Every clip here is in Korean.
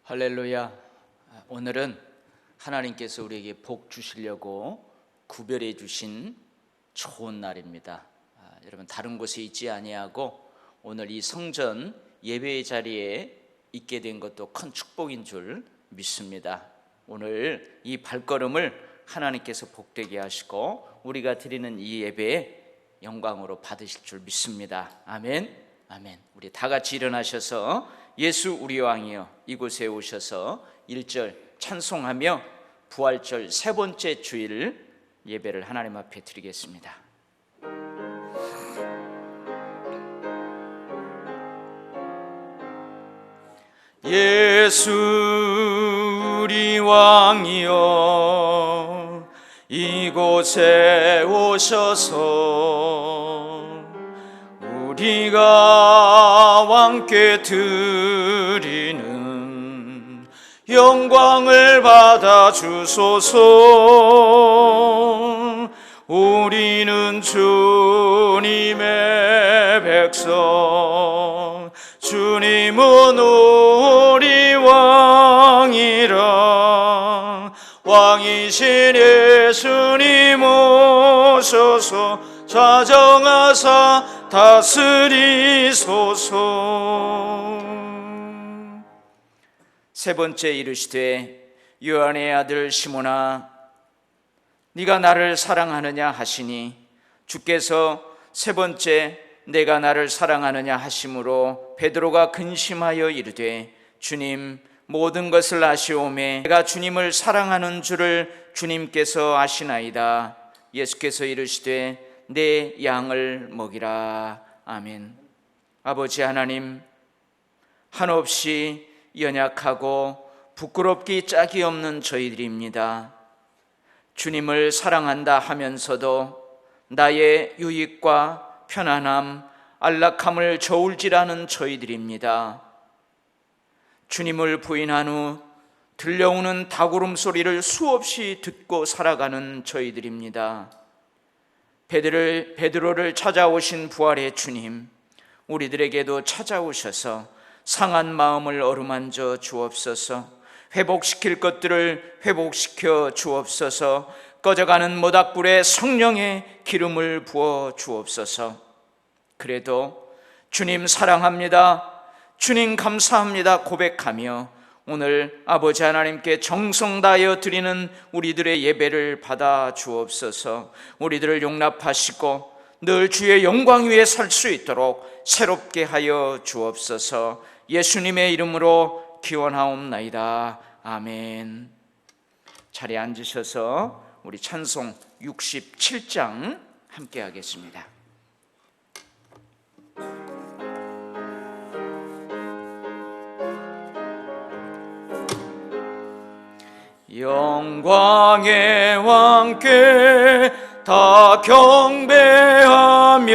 할렐루야. 오늘은 하나님께서 우리에게 복 주시려고 구별해 주신 좋은 날입니다. 여러분 다른 곳에 있지 아니하고 오늘 이 성전 예배의 자리에 있게 된 것도 큰 축복인 줄 믿습니다. 오늘 이 발걸음을 하나님께서 복되게 하시고 우리가 드리는 이 예배에 영광으로 받으실 줄 믿습니다. 아멘. 아멘. 우리 다 같이 일어나셔서 예수 우리 왕이여 이곳에 오셔서 1절 찬송하며 부활절 세 번째 주일 예배를 하나님 앞에 드리겠습니다. 예수 우리 왕이여 이곳에 오셔서 우리가 왕께 드리는 영광을 받아 주소서. 우리는 주님의 백성, 주님은 우리 왕이라. 왕이신 예수님 오셔서 좌정하사 다스리소서. 세 번째 이르시되 요한의 아들 시몬아 네가 나를 사랑하느냐 하시니 주께서 세 번째 내가 나를 사랑하느냐 하심으로 베드로가 근심하여 이르되 주님 모든 것을 아시오매 내가 주님을 사랑하는 줄을 주님께서 아시나이다. 예수께서 이르시되 내 양을 먹이라. 아멘. 아버지 하나님, 한없이 연약하고 부끄럽기 짝이 없는 저희들입니다. 주님을 사랑한다 하면서도 나의 유익과 편안함, 안락함을 저울질하는 저희들입니다. 주님을 부인한 후 들려오는 닭울음 소리를 수없이 듣고 살아가는 저희들입니다. 베드로를 찾아오신 부활의 주님, 우리들에게도 찾아오셔서 상한 마음을 어루만져 주옵소서. 회복시킬 것들을 회복시켜 주옵소서. 꺼져가는 모닥불에 성령의 기름을 부어 주옵소서. 그래도 주님 사랑합니다, 주님 감사합니다 고백하며 오늘 아버지 하나님께 정성 다하여 드리는 우리들의 예배를 받아 주옵소서. 우리들을 용납하시고 늘 주의 영광 위에 살 수 있도록 새롭게 하여 주옵소서. 예수님의 이름으로 기원하옵나이다. 아멘. 자리에 앉으셔서 우리 찬송 67장 함께 하겠습니다. 영광의 왕께 다 경배하며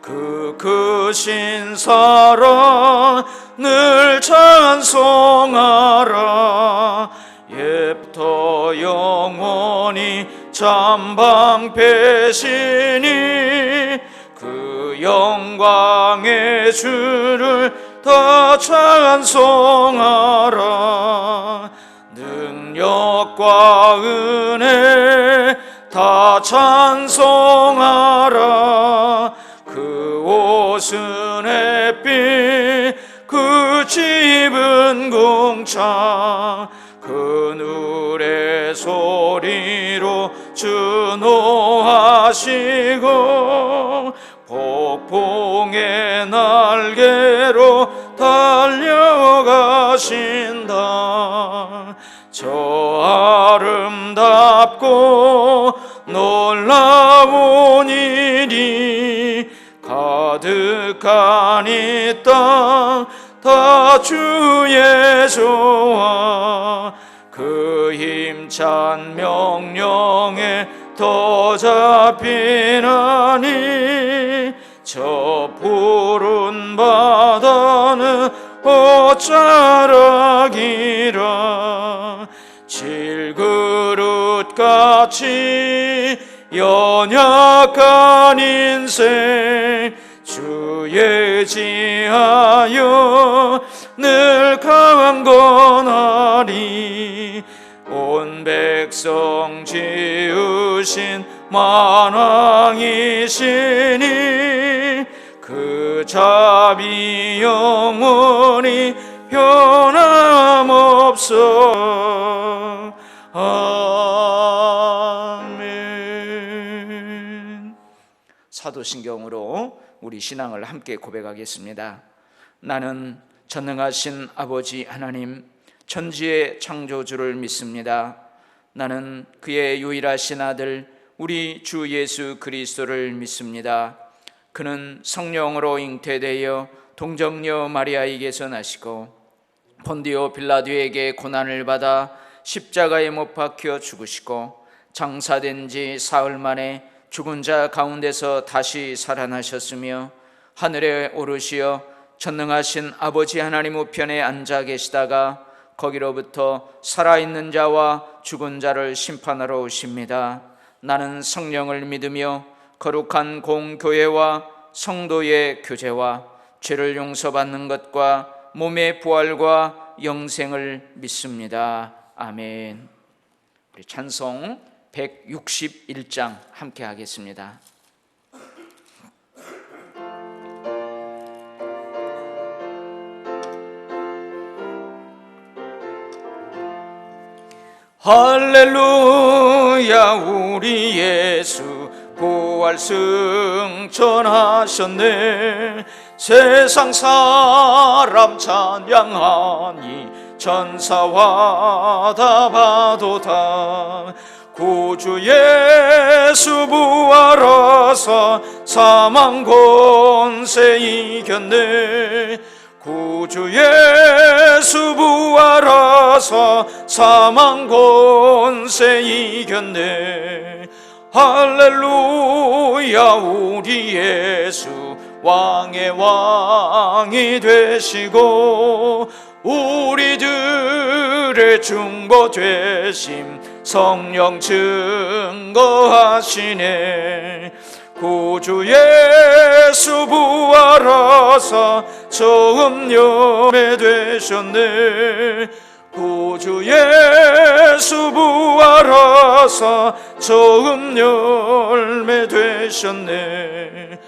그 크신 사랑 늘 찬송하라. 옛부터 영원히 잠방패시니 그 영광의 주를 다 찬송하라. 능력과 은혜 다 찬송하라. 그 옷은 햇빛 그 집은 궁창 그 누레 소리로 준호하시고 폭풍의 날개로 달려가신다. 저 아름답고 놀라운 일이 가득한 이 땅 다 주의 조화. 그 힘찬 명령에 더 잡히나니 저 푸른 바다는 옷자락이라. 질그릇같이 연약한 인생 주의 지하여 늘 강한 것 백성 지으신 만왕이시니 그 자비 영원히 변함없어. 아멘. 사도신경으로 우리 신앙을 함께 고백하겠습니다. 나는 전능하신 아버지 하나님, 천지의 창조주를 믿습니다. 나는 그의 유일하신 아들 우리 주 예수 그리스도를 믿습니다. 그는 성령으로 잉태되어 동정녀 마리아에게서 나시고 본디오 빌라도에게 고난을 받아 십자가에 못 박혀 죽으시고 장사된 지 사흘 만에 죽은 자 가운데서 다시 살아나셨으며 하늘에 오르시어 전능하신 아버지 하나님 우편에 앉아 계시다가 거기로부터 살아있는 자와 죽은 자를 심판하러 오십니다. 나는 성령을 믿으며 거룩한 공교회와 성도의 교제와 죄를 용서받는 것과 몸의 부활과 영생을 믿습니다. 아멘. 우리 찬송 161장 함께 하겠습니다. 할렐루야, 우리 예수 부활 승천하셨네. 세상 사람 찬양하니 천사와 다 봐도다. 구주 예수 부활하사 사망 권세 이겼네. 구주 예수 부활하사 사망 권세 이겼네. 할렐루야, 우리 예수 왕의 왕이 되시고 우리들의 중보 되심 성령 증거하시네. 구주 예수 부활하사 처음 열매 되셨네. 구주 예수 부활하사 처음 열매 되셨네.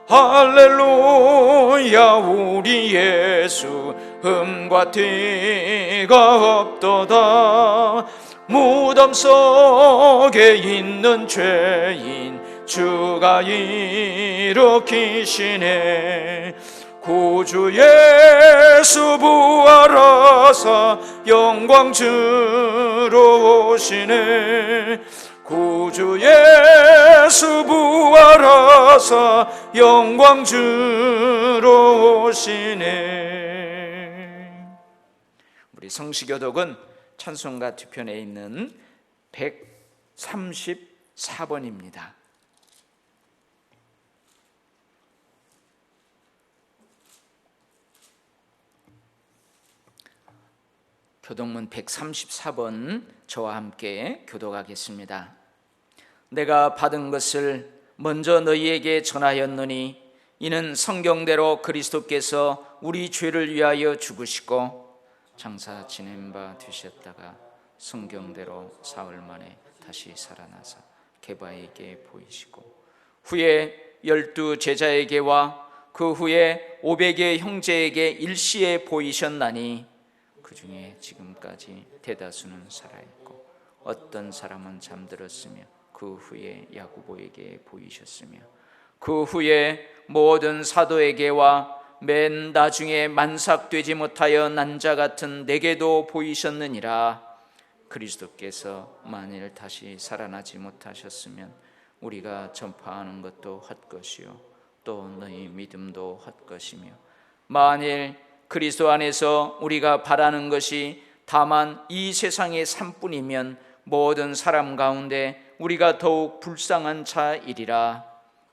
할렐루야, 우리 예수 흠과 티가 없도다. 무덤 속에 있는 죄인 주가 일으키시네. 구주 예수 부활하사 영광 주러 오시네. 구주 예수 부활하사 영광 주러 오시네. 우리 성시교독은 찬송가 뒤편에 있는 134번입니다. 교독문 134번 저와 함께 교독하겠습니다. 내가 받은 것을 먼저 너희에게 전하였노니 이는 성경대로 그리스도께서 우리 죄를 위하여 죽으시고 장사 지낸 바 되셨다가 성경대로 사흘 만에 다시 살아나사 게바에게 보이시고 후에 12 제자에게와 그 후에 500의 형제에게 일시에 보이셨나니 그 중에 지금까지 대다수는 살아있고 어떤 사람은 잠들었으며 그 후에 야고보에게 보이셨으며 그 후에 모든 사도에게와 맨 나중에 만삭되지 못하여 난 자 같은 내게도 보이셨느니라. 그리스도께서 만일 다시 살아나지 못하셨으면 우리가 전파하는 것도 헛것이요 또 너희 믿음도 헛것이며 만일 그리스도 안에서 우리가 바라는 것이 다만 이 세상의 삶뿐이면 모든 사람 가운데 우리가 더욱 불쌍한 자이리라.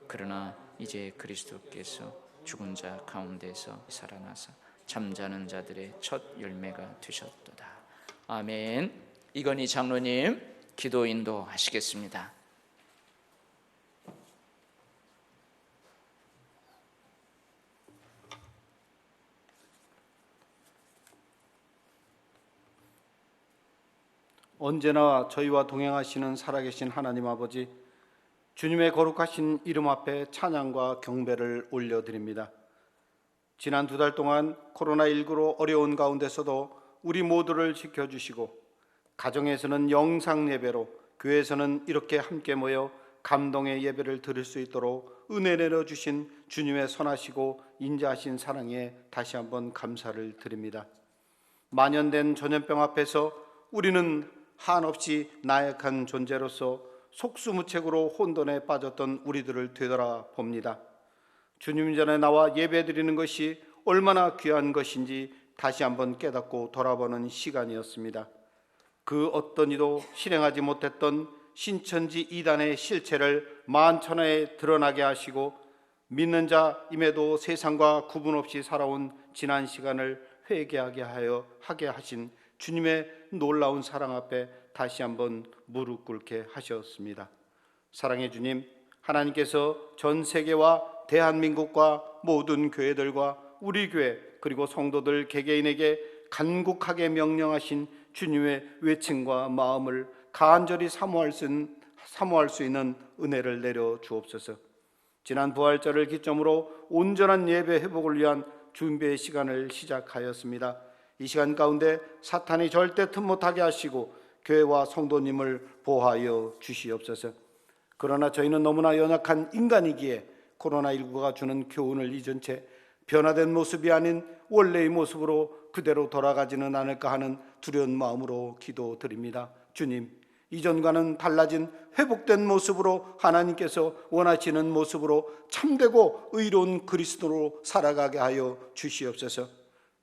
그러나 이제 그리스도께서 죽은 자 가운데서 살아나서 잠자는 자들의 첫 열매가 되셨도다. 아멘. 이건희 장로님 기도 인도하시겠습니다. 언제나 저희와 동행하시는 살아계신 하나님 아버지, 주님의 거룩하신 이름 앞에 찬양과 경배를 올려드립니다. 지난 2달 동안 코로나19로 어려운 가운데서도 우리 모두를 지켜주시고, 가정에서는 영상 예배로, 교회에서는 이렇게 함께 모여 감동의 예배를 드릴 수 있도록 은혜 내려주신 주님의 선하시고 인자하신 사랑에 다시 한번 감사를 드립니다. 만연된 전염병 앞에서 우리는 한없이 나약한 존재로서 속수무책으로 혼돈에 빠졌던 우리들을 되돌아봅니다. 주님 전에 나와 예배드리는 것이 얼마나 귀한 것인지 다시 한번 깨닫고 돌아보는 시간이었습니다. 그 어떤 이도 실행하지 못했던 신천지 이단의 실체를 만천하에 드러나게 하시고, 믿는 자임에도 세상과 구분 없이 살아온 지난 시간을 회개하게 하게 하신 주님의 놀라운 사랑 앞에 다시 한번 무릎 꿇게 하셨습니다. 사랑의 주님, 하나님께서 전 세계와 대한민국과 모든 교회들과 우리 교회 그리고 성도들 개개인에게 간곡하게 명령하신 주님의 외침과 마음을 간절히 사모할 수 있는 은혜를 내려 주옵소서. 지난 부활절을 기점으로 온전한 예배 회복을 위한 준비의 시간을 시작하였습니다. 이 시간 가운데 사탄이 절대 틈 못하게 하시고 교회와 성도님을 보호하여 주시옵소서. 그러나 저희는 너무나 연약한 인간이기에 코로나19가 주는 교훈을 잊은 채 변화된 모습이 아닌 원래의 모습으로 그대로 돌아가지는 않을까 하는 두려운 마음으로 기도드립니다. 주님, 이전과는 달라진 회복된 모습으로 하나님께서 원하시는 모습으로 참되고 의로운 그리스도로 살아가게 하여 주시옵소서.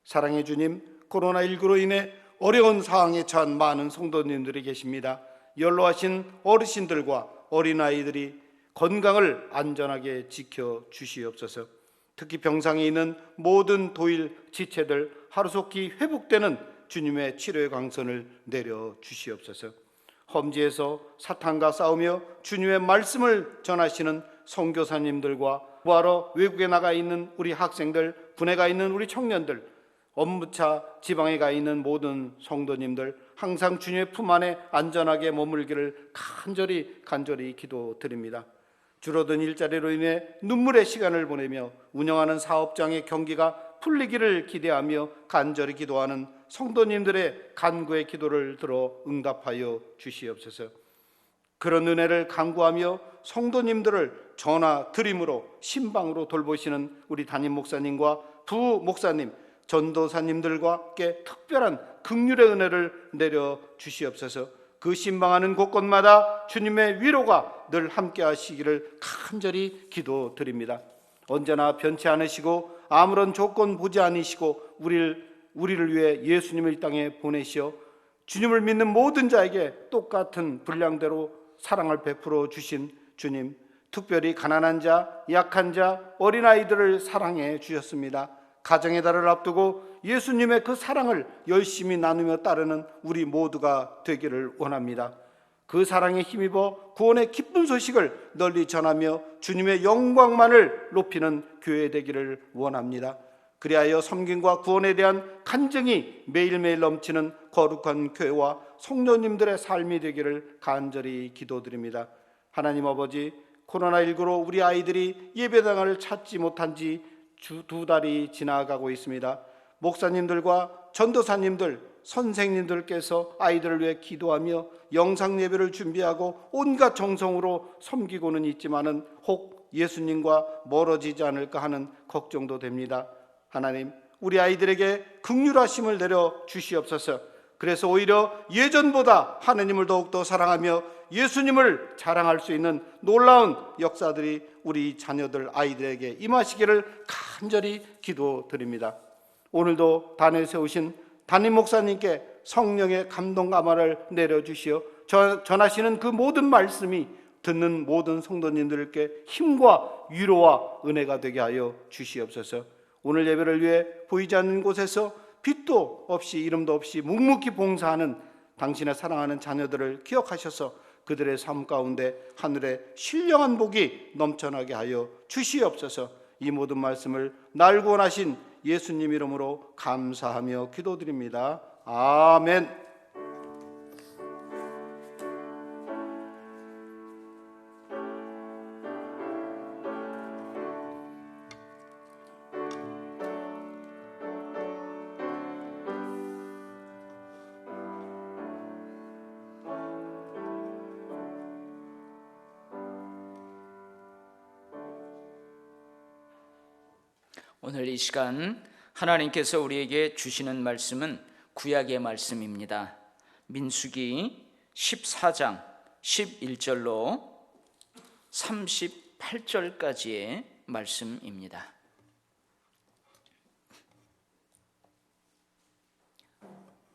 사랑의 주님, 코로나19로 인해 어려운 상황에 처한 많은 성도님들이 계십니다. 연로하신 어르신들과 어린아이들이 건강을 안전하게 지켜주시옵소서. 특히 병상에 있는 모든 도일 지체들 하루속히 회복되는 주님의 치료의 광선을 내려주시옵소서. 험지에서 사탄과 싸우며 주님의 말씀을 전하시는 선교사님들과 구하러 외국에 나가 있는 우리 학생들, 군에 가 있는 우리 청년들, 업무차 지방에 가 있는 모든 성도님들 항상 주님의 품 안에 안전하게 머물기를 간절히 기도드립니다. 줄어든 일자리로 인해 눈물의 시간을 보내며 운영하는 사업장의 경기가 풀리기를 기대하며 간절히 기도하는 성도님들의 간구의 기도를 들어 응답하여 주시옵소서. 그런 은혜를 간구하며 성도님들을 전화 드림으로 신방으로 돌보시는 우리 담임 목사님과 부 목사님, 전도사님들과 함께 특별한 긍휼의 은혜를 내려 주시옵소서. 그 신방하는 곳곳마다 주님의 위로가 늘 함께 하시기를 간절히 기도드립니다. 언제나 변치 않으시고 아무런 조건 보지 않으시고 우리를 위해 예수님을 이 땅에 보내시어 주님을 믿는 모든 자에게 똑같은 분량대로 사랑을 베풀어 주신 주님, 특별히 가난한 자, 약한 자, 어린아이들을 사랑해 주셨습니다. 가정의 달을 앞두고 예수님의 그 사랑을 열심히 나누며 따르는 우리 모두가 되기를 원합니다. 그 사랑에 힘입어 구원의 기쁜 소식을 널리 전하며 주님의 영광만을 높이는 교회 되기를 원합니다. 그리하여 섬김과 구원에 대한 간증이 매일매일 넘치는 거룩한 교회와 성도님들의 삶이 되기를 간절히 기도드립니다. 하나님 아버지, 코로나19로 우리 아이들이 예배당을 찾지 못한 지 2달이 지나가고 있습니다. 목사님들과 전도사님들, 선생님들께서 아이들을 위해 기도하며 영상 예배를 준비하고 온갖 정성으로 섬기고는 있지만은 혹 예수님과 멀어지지 않을까 하는 걱정도 됩니다. 하나님, 우리 아이들에게 긍휼하심을 내려 주시옵소서. 그래서 오히려 예전보다 하나님을 더욱더 사랑하며 예수님을 자랑할 수 있는 놀라운 역사들이 우리 자녀들, 아이들에게 임하시기를 간절히 기도드립니다. 오늘도 단에 세우신 담임 목사님께 성령의 감동 감화를 내려주시어 전하시는 그 모든 말씀이 듣는 모든 성도님들께 힘과 위로와 은혜가 되게 하여 주시옵소서. 오늘 예배를 위해 보이지 않는 곳에서 빛도 없이 이름도 없이 묵묵히 봉사하는 당신의 사랑하는 자녀들을 기억하셔서 그들의 삶 가운데 하늘의 신령한 복이 넘쳐나게 하여 주시옵소서. 이 모든 말씀을 날 구원하신 예수님 이름으로 감사하며 기도드립니다. 아멘. 오늘 이 시간 하나님께서 우리에게 주시는 말씀은 구약의 말씀입니다. 민수기 14장 11절로 38절까지의 말씀입니다.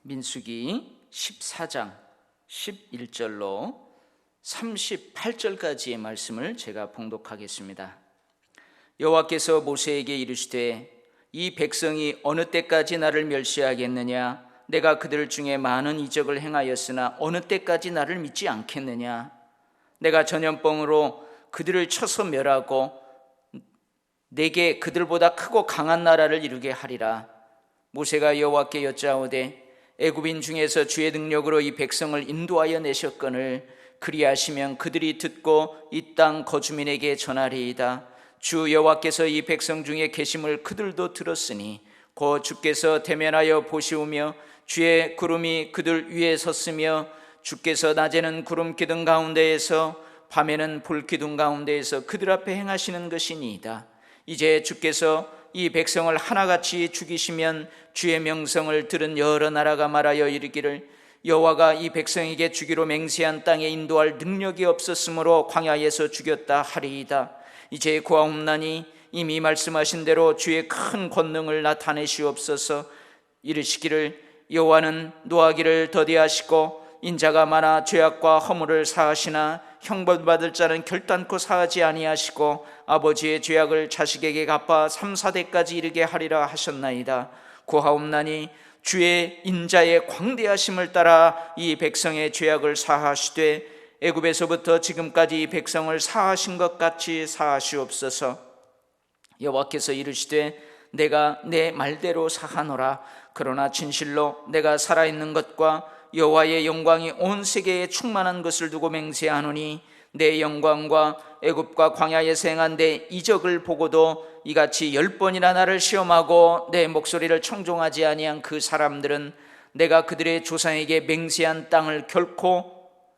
민수기 14장 11절로 38절까지의 말씀을 제가 봉독하겠습니다. 여호와께서 모세에게 이르시되 이 백성이 어느 때까지 나를 멸시하겠느냐? 내가 그들 중에 많은 이적을 행하였으나 어느 때까지 나를 믿지 않겠느냐? 내가 전염병으로 그들을 쳐서 멸하고 내게 그들보다 크고 강한 나라를 이루게 하리라. 모세가 여호와께 여짜오되 애굽인 중에서 주의 능력으로 이 백성을 인도하여 내셨거늘 그리하시면 그들이 듣고 이 땅 거주민에게 전하리이다. 주 여호와께서 이 백성 중에 계심을 그들도 들었으니 곧 주께서 대면하여 보시오며 주의 구름이 그들 위에 섰으며 주께서 낮에는 구름 기둥 가운데에서 밤에는 불 기둥 가운데에서 그들 앞에 행하시는 것이니이다. 이제 주께서 이 백성을 하나같이 죽이시면 주의 명성을 들은 여러 나라가 말하여 이르기를 여호와가 이 백성에게 주기로 맹세한 땅에 인도할 능력이 없었으므로 광야에서 죽였다 하리이다. 이제 구하옵나니 이미 말씀하신 대로 주의 큰 권능을 나타내시옵소서. 이르시기를 여호와는 노하기를 더디하시고 인자가 많아 죄악과 허물을 사하시나 형벌받을 자는 결단코 사하지 아니하시고 아버지의 죄악을 자식에게 갚아 3, 4대까지 이르게 하리라 하셨나이다. 구하옵나니 주의 인자의 광대하심을 따라 이 백성의 죄악을 사하시되 애굽에서부터 지금까지 이 백성을 사하신 것 같이 사하시옵소서. 여호와께서 이르시되 내가 내 말대로 사하노라. 그러나 진실로 내가 살아있는 것과 여호와의 영광이 온 세계에 충만한 것을 두고 맹세하노니 내 영광과 애굽과 광야에서 행한 내 이적을 보고도 이같이 10번이나 나를 시험하고 내 목소리를 청종하지 아니한 그 사람들은 내가 그들의 조상에게 맹세한 땅을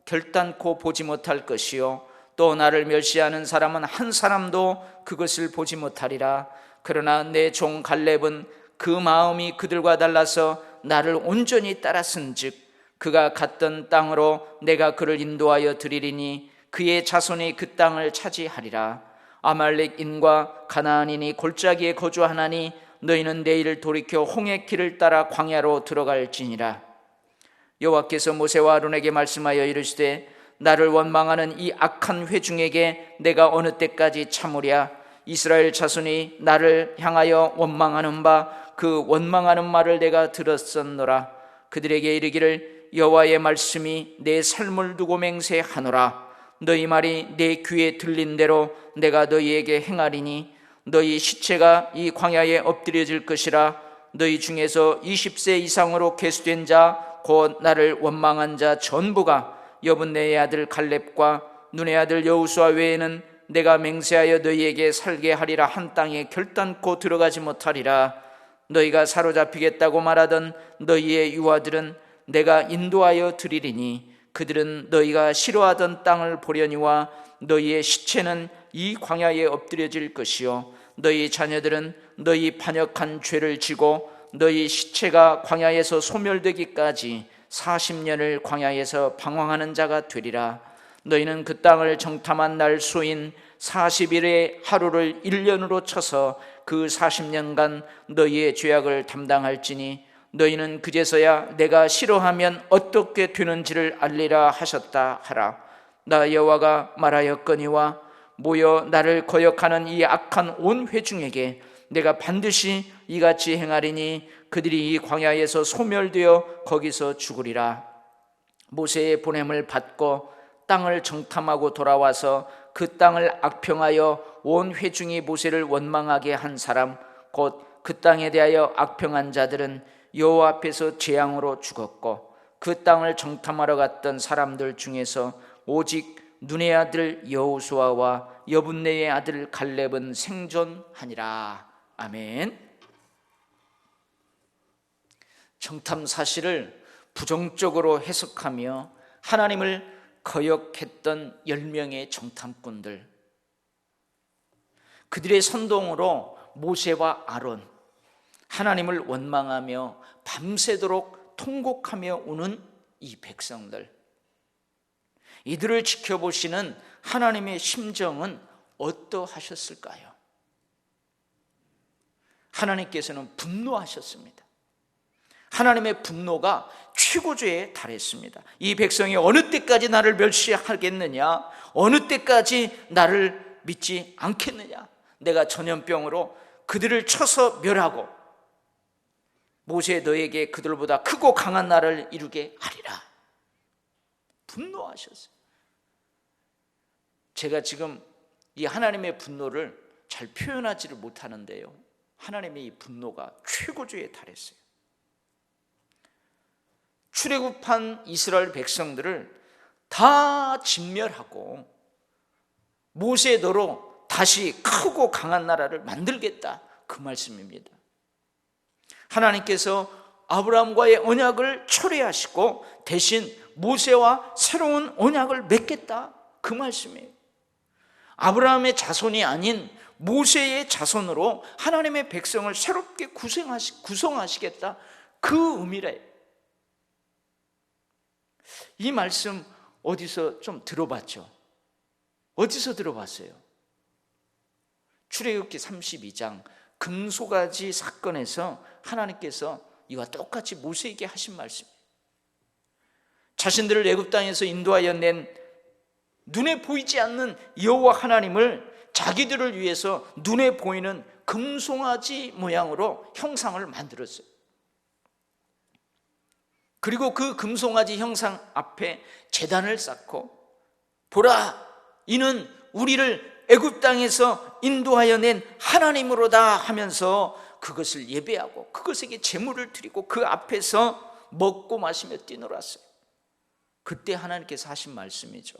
결단코 보지 못할 것이요 또 나를 멸시하는 사람은 한 사람도 그것을 보지 못하리라. 그러나 내 종 갈렙은 그 마음이 그들과 달라서 나를 온전히 따랐은즉 그가 갔던 땅으로 내가 그를 인도하여 드리리니 그의 자손이 그 땅을 차지하리라. 아말렉인과 가나안인이 골짜기에 거주하나니 너희는 내일 돌이켜 홍해 길을 따라 광야로 들어갈지니라. 여호와께서 모세와 아론에게 말씀하여 이르시되 나를 원망하는 이 악한 회중에게 내가 어느 때까지 참으랴? 이스라엘 자손이 나를 향하여 원망하는 바 그 원망하는 말을 내가 들었었노라. 그들에게 이르기를 여호와의 말씀이 내 삶을 두고 맹세하노라. 너희 말이 내 귀에 들린 대로 내가 너희에게 행하리니 너희 시체가 이 광야에 엎드려질 것이라. 너희 중에서 20세 이상으로 계수된 자 곧 나를 원망한 자 전부가 여분네의 아들 갈렙과 눈의 아들 여호수아 외에는 내가 맹세하여 너희에게 살게 하리라 한 땅에 결단코 들어가지 못하리라. 너희가 사로잡히겠다고 말하던 너희의 유아들은 내가 인도하여 드리리니 그들은 너희가 싫어하던 땅을 보려니와 너희의 시체는 이 광야에 엎드려질 것이요 너희 자녀들은 너희 반역한 죄를 지고 너희 시체가 광야에서 소멸되기까지 40년을 광야에서 방황하는 자가 되리라. 너희는 그 땅을 정탐한 날 수인 40일의 하루를 1년으로 쳐서 그 40년간 너희의 죄악을 담당할지니 너희는 그제서야 내가 싫어하면 어떻게 되는지를 알리라 하셨다 하라. 나 여호와가 말하였거니와 모여 나를 거역하는 이 악한 온 회중에게 내가 반드시 이같이 행하리니 그들이 이 광야에서 소멸되어 거기서 죽으리라. 모세의 보냄을 받고 땅을 정탐하고 돌아와서 그 땅을 악평하여 온 회중이 모세를 원망하게 한 사람 곧 그 땅에 대하여 악평한 자들은 여호와 앞에서 재앙으로 죽었고 그 땅을 정탐하러 갔던 사람들 중에서 오직 눈의 아들 여호수아와 여분네의 아들 갈렙은 생존하니라. 아멘. 정탐 사실을 부정적으로 해석하며 하나님을 거역했던 10명의 정탐꾼들, 그들의 선동으로 모세와 아론, 하나님을 원망하며 밤새도록 통곡하며 우는 이 백성들, 이들을 지켜보시는 하나님의 심정은 어떠하셨을까요? 하나님께서는 분노하셨습니다. 하나님의 분노가 최고조에 달했습니다. 이 백성이 어느 때까지 나를 멸시하겠느냐? 어느 때까지 나를 믿지 않겠느냐? 내가 전염병으로 그들을 쳐서 멸하고 모세 너에게 그들보다 크고 강한 나라를 이루게 하리라. 분노하셨어요. 제가 지금 이 하나님의 분노를 잘 표현하지를 못하는데요, 하나님의 이 분노가 최고조에 달했어요. 출애굽한 이스라엘 백성들을 다 진멸하고 모세 너로 다시 크고 강한 나라를 만들겠다, 그 말씀입니다. 하나님께서 아브라함과의 언약을 철회하시고 대신 모세와 새로운 언약을 맺겠다, 그 말씀이에요. 아브라함의 자손이 아닌 모세의 자손으로 하나님의 백성을 새롭게 구성하시겠다, 그 의미래요. 이 말씀 어디서 좀 들어봤죠? 어디서 들어봤어요? 출애굽기 32장 금송아지 사건에서 하나님께서 이와 똑같이 모세에게 하신 말씀이에요. 자신들을 애굽 땅에서 인도하여 낸 눈에 보이지 않는 여호와 하나님을 자기들을 위해서 눈에 보이는 금송아지 모양으로 형상을 만들었어요. 그리고 그 금송아지 형상 앞에 제단을 쌓고, 보라, 이는 우리를 애굽 땅에서 인도하여 낸 하나님으로다 하면서 그것을 예배하고 그것에게 제물을 드리고 그 앞에서 먹고 마시며 뛰놀았어요. 그때 하나님께서 하신 말씀이죠.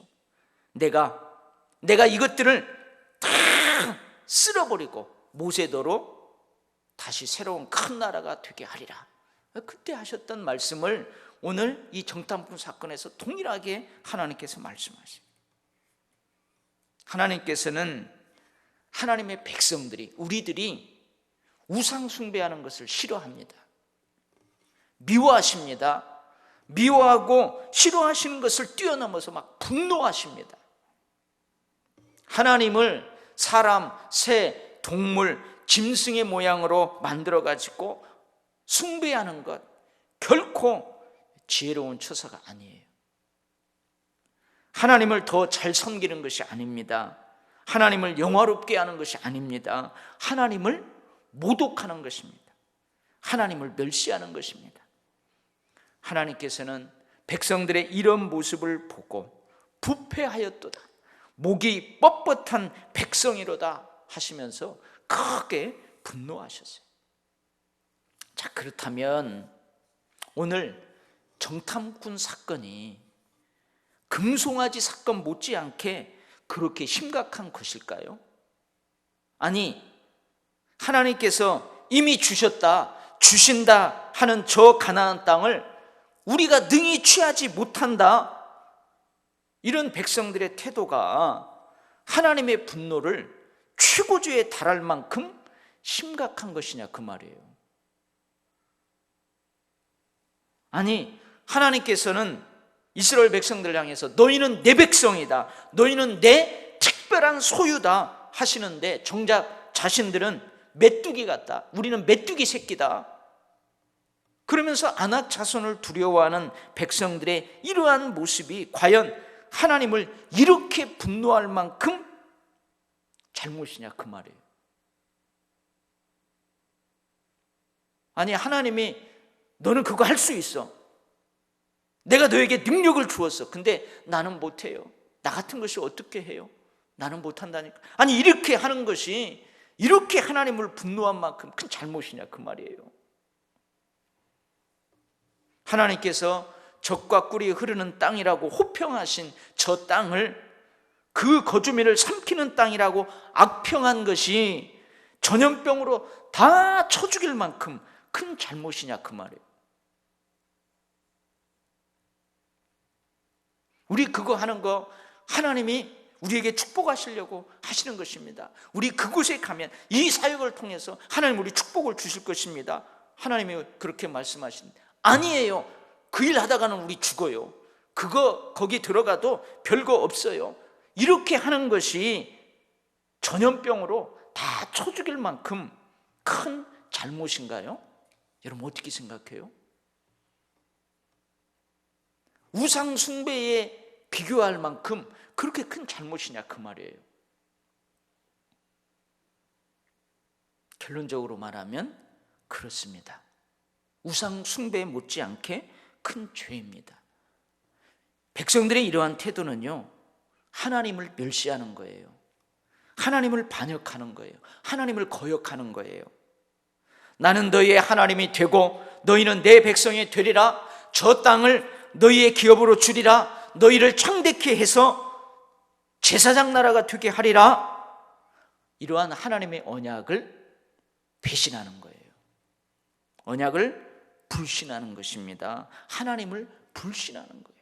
내가 이것들을 다 쓸어버리고 모세더러 다시 새로운 큰 나라가 되게 하리라. 그때 하셨던 말씀을 오늘 이 정탐꾼 사건에서 동일하게 하나님께서 말씀하십니다. 하나님께서는 하나님의 백성들이, 우리들이 우상 숭배하는 것을 싫어합니다. 미워하십니다. 미워하고 싫어하시는 것을 뛰어넘어서 막 분노하십니다. 하나님을 사람, 새, 동물, 짐승의 모양으로 만들어가지고 숭배하는 것, 결코 지혜로운 처사가 아니에요. 하나님을 더 잘 섬기는 것이 아닙니다. 하나님을 영화롭게 하는 것이 아닙니다. 하나님을 모독하는 것입니다. 하나님을 멸시하는 것입니다. 하나님께서는 백성들의 이런 모습을 보고 부패하였도다, 목이 뻣뻣한 백성이로다 하시면서 크게 분노하셨어요. 자, 그렇다면 오늘 정탐꾼 사건이 금송아지 사건 못지않게 그렇게 심각한 것일까요? 아니, 하나님께서 이미 주신다 하는 저 가나안 땅을 우리가 능히 취하지 못한다, 이런 백성들의 태도가 하나님의 분노를 최고조에 달할 만큼 심각한 것이냐, 그 말이에요. 아니, 하나님께서는 이스라엘 백성들을 향해서 너희는 내 백성이다, 너희는 내 특별한 소유다 하시는데 정작 자신들은 메뚜기 같다, 우리는 메뚜기 새끼다, 그러면서 아낙 자손을 두려워하는 백성들의 이러한 모습이 과연 하나님을 이렇게 분노할 만큼 잘못이냐, 그 말이에요. 아니, 하나님이 너는 그거 할 수 있어, 내가 너에게 능력을 주었어, 근데 나는 못해요, 나 같은 것이 어떻게 해요, 나는 못한다니까. 아니, 이렇게 하는 것이 이렇게 하나님을 분노한 만큼 큰 잘못이냐, 그 말이에요. 하나님께서 젖과 꿀이 흐르는 땅이라고 호평하신 저 땅을, 그 거주민을 삼키는 땅이라고 악평한 것이 전염병으로 다 쳐 죽일 만큼 큰 잘못이냐, 그 말이에요. 우리 그거 하는 거 하나님이 우리에게 축복하시려고 하시는 것입니다. 우리 그곳에 가면 이 사역을 통해서 하나님 우리 축복을 주실 것입니다. 하나님이 그렇게 말씀하시는데 아니에요. 그 일 하다가는 우리 죽어요. 거기 들어가도 별거 없어요. 이렇게 하는 것이 전염병으로 다 쳐죽일 만큼 큰 잘못인가요? 여러분 어떻게 생각해요? 우상 숭배에 비교할 만큼 그렇게 큰 잘못이냐 그 말이에요. 결론적으로 말하면 그렇습니다. 우상 숭배에 못지않게 큰 죄입니다. 백성들의 이러한 태도는요, 하나님을 멸시하는 거예요. 하나님을 반역하는 거예요. 하나님을 거역하는 거예요. 나는 너희의 하나님이 되고 너희는 내 백성이 되리라. 저 땅을 너희의 기업으로 주리라. 너희를 창대케 해서 제사장 나라가 되게 하리라. 이러한 하나님의 언약을 배신하는 거예요. 언약을 불신하는 것입니다. 하나님을 불신하는 거예요.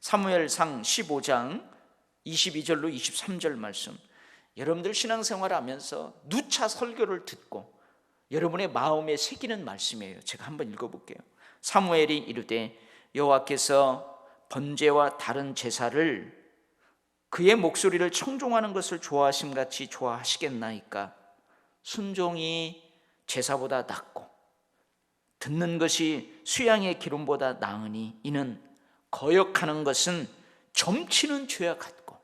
사무엘상 15장 22절로 23절 말씀, 여러분들 신앙생활 하면서 누차 설교를 듣고 여러분의 마음에 새기는 말씀이에요. 제가 한번 읽어볼게요. 사무엘이 이르되 여호와께서 번제와 다른 제사를 그의 목소리를 청종하는 것을 좋아하심같이 좋아하시겠나이까? 순종이 제사보다 낫고 듣는 것이 수양의 기름보다 나으니 이는 거역하는 것은 점치는 죄와 같고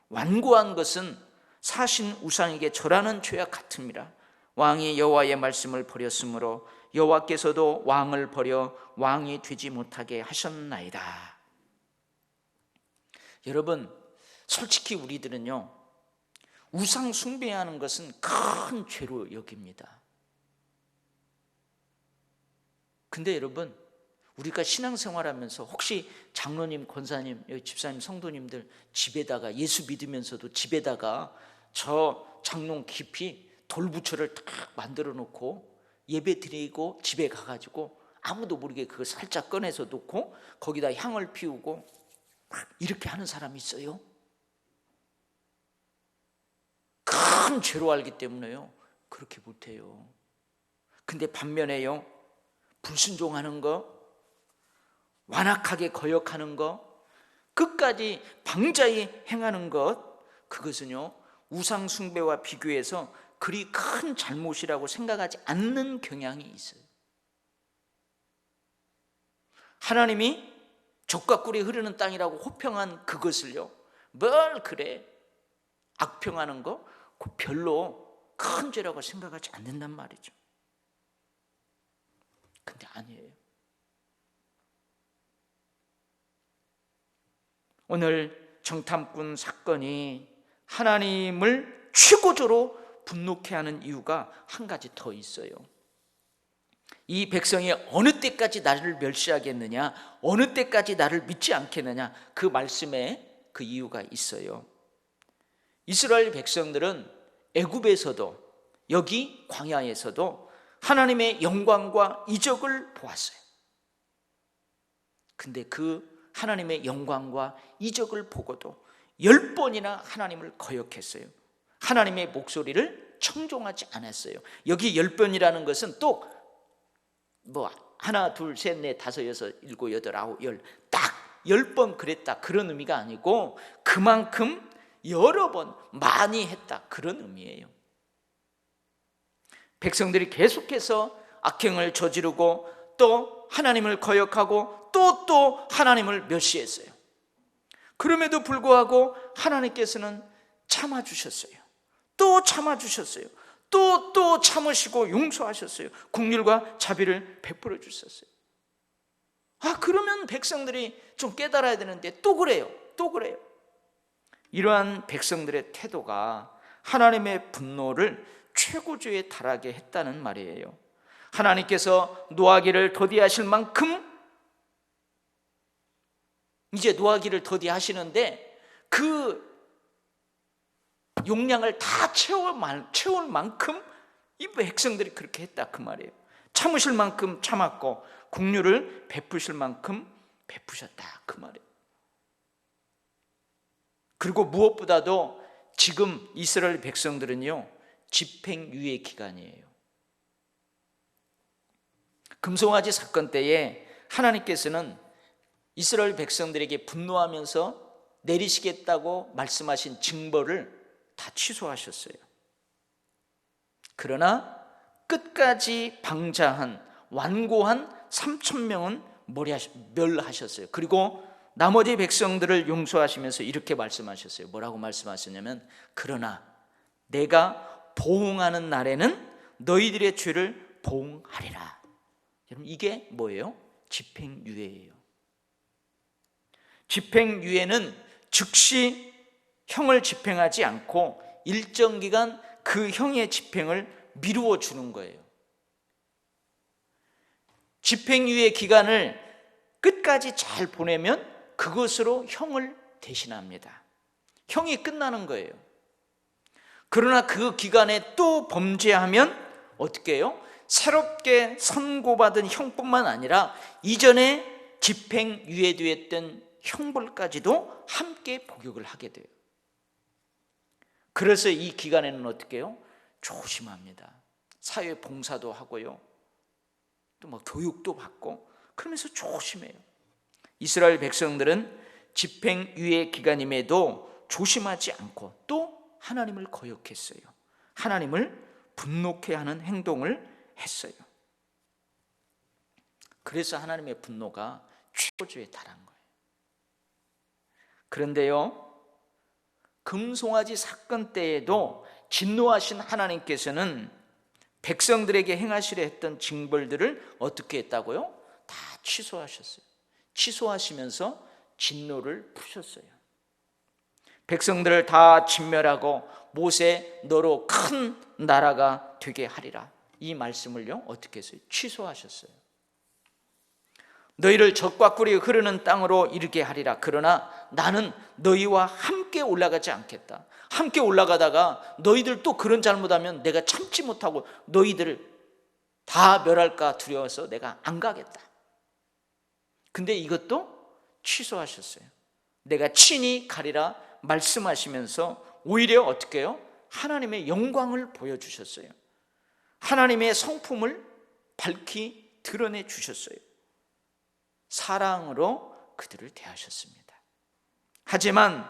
완고한 것은 사신 우상에게 절하는 죄와 같음이라. 왕이 여호와의 말씀을 버렸으므로 여호와께서도 왕을 버려 왕이 되지 못하게 하셨나이다. 여러분, 솔직히 우리들은요, 우상 숭배하는 것은 큰 죄로 여깁니다. 근데 여러분, 우리가 신앙생활하면서 혹시 장로님, 권사님, 여기 집사님, 성도님들 집에다가 예수 믿으면서도 집에다가 저 장롱 깊이 돌부처를 딱 만들어 놓고 예배 드리고 집에 가가지고 아무도 모르게 그걸 살짝 꺼내서 놓고 거기다 향을 피우고 막 이렇게 하는 사람이 있어요? 큰 죄로 알기 때문에요, 그렇게 못해요. 근데 반면에요, 불순종하는 거, 완악하게 거역하는 것, 끝까지 방자히 행하는 것, 그것은요 우상 숭배와 비교해서 그리 큰 잘못이라고 생각하지 않는 경향이 있어요. 하나님이 젖과 꿀이 흐르는 땅이라고 호평한 그것을요, 뭘 그래 악평하는 거 그 별로 큰 죄라고 생각하지 않는단 말이죠. 근데 아니에요. 오늘 정탐꾼 사건이 하나님을 최고조로 분노케 하는 이유가 한 가지 더 있어요. 이 백성이 어느 때까지 나를 멸시하겠느냐, 어느 때까지 나를 믿지 않겠느냐, 그 말씀에 그 이유가 있어요. 이스라엘 백성들은 애굽에서도 여기 광야에서도 하나님의 영광과 이적을 보았어요. 근데 그 하나님의 영광과 이적을 보고도 10번이나 하나님을 거역했어요. 하나님의 목소리를 청종하지 않았어요. 여기 10번이라는 것은 또 하나, 둘, 셋, 넷, 다섯, 여섯, 일곱, 여덟, 아홉, 열, 딱 10번 그랬다 그런 의미가 아니고 그만큼 여러 번 많이 했다 그런 의미예요. 백성들이 계속해서 악행을 저지르고 또 하나님을 거역하고 또 하나님을 멸시했어요. 그럼에도 불구하고 하나님께서는 참아주셨어요. 또 참아주셨어요. 또 참으시고 용서하셨어요. 긍휼과 자비를 베풀어 주셨어요. 그러면 백성들이 좀 깨달아야 되는데 또 그래요. 이러한 백성들의 태도가 하나님의 분노를 최고조에 달하게 했다는 말이에요. 하나님께서 노하기를 더디하실 만큼 이제 노하기를 더디하시는데 그 용량을 다 채울 만큼 이 백성들이 그렇게 했다 그 말이에요. 참으실 만큼 참았고 긍휼을 베푸실 만큼 베푸셨다 그 말이에요. 그리고 무엇보다도 지금 이스라엘 백성들은요, 집행유예 기간이에요. 금송아지 사건 때에 하나님께서는 이스라엘 백성들에게 분노하면서 내리시겠다고 말씀하신 징벌을 다 취소하셨어요. 그러나 끝까지 방자한 완고한 3,000명은 멸하셨어요. 그리고 나머지 백성들을 용서하시면서 이렇게 말씀하셨어요. 뭐라고 말씀하셨냐면, 그러나 내가 보응하는 날에는 너희들의 죄를 보응하리라. 여러분, 이게 뭐예요? 집행유예예요. 집행유예는 즉시 형을 집행하지 않고 일정 기간 그 형의 집행을 미루어 주는 거예요. 집행유예 기간을 끝까지 잘 보내면 그것으로 형을 대신합니다. 형이 끝나는 거예요. 그러나 그 기간에 또 범죄하면 어떻게 해요? 새롭게 선고받은 형뿐만 아니라 이전에 집행유예되었던 형벌까지도 함께 복역을 하게 돼요. 그래서 이 기간에는 어떻게 해요? 조심합니다. 사회 봉사도 하고요, 또 뭐 교육도 받고, 그러면서 조심해요. 이스라엘 백성들은 집행유예 기간임에도 조심하지 않고 또 하나님을 거역했어요. 하나님을 분노케 하는 행동을 했어요. 그래서 하나님의 분노가 최고조에 달한 거예요. 그런데요, 금송아지 사건 때에도 진노하신 하나님께서는 백성들에게 행하시려 했던 징벌들을 어떻게 했다고요? 다 취소하셨어요. 취소하시면서 진노를 푸셨어요. 백성들을 다 진멸하고 모세 너로 큰 나라가 되게 하리라. 이 말씀을요, 어떻게 했어요? 취소하셨어요. 너희를 적과 꿀이 흐르는 땅으로 이르게 하리라. 그러나 나는 너희와 함께 올라가지 않겠다. 함께 올라가다가 너희들 또 그런 잘못하면 내가 참지 못하고 너희들을 다 멸할까 두려워서 내가 안 가겠다. 근데 이것도 취소하셨어요. 내가 친히 가리라 말씀하시면서 오히려 어떻게 해요? 하나님의 영광을 보여주셨어요. 하나님의 성품을 밝히 드러내 주셨어요. 사랑으로 그들을 대하셨습니다. 하지만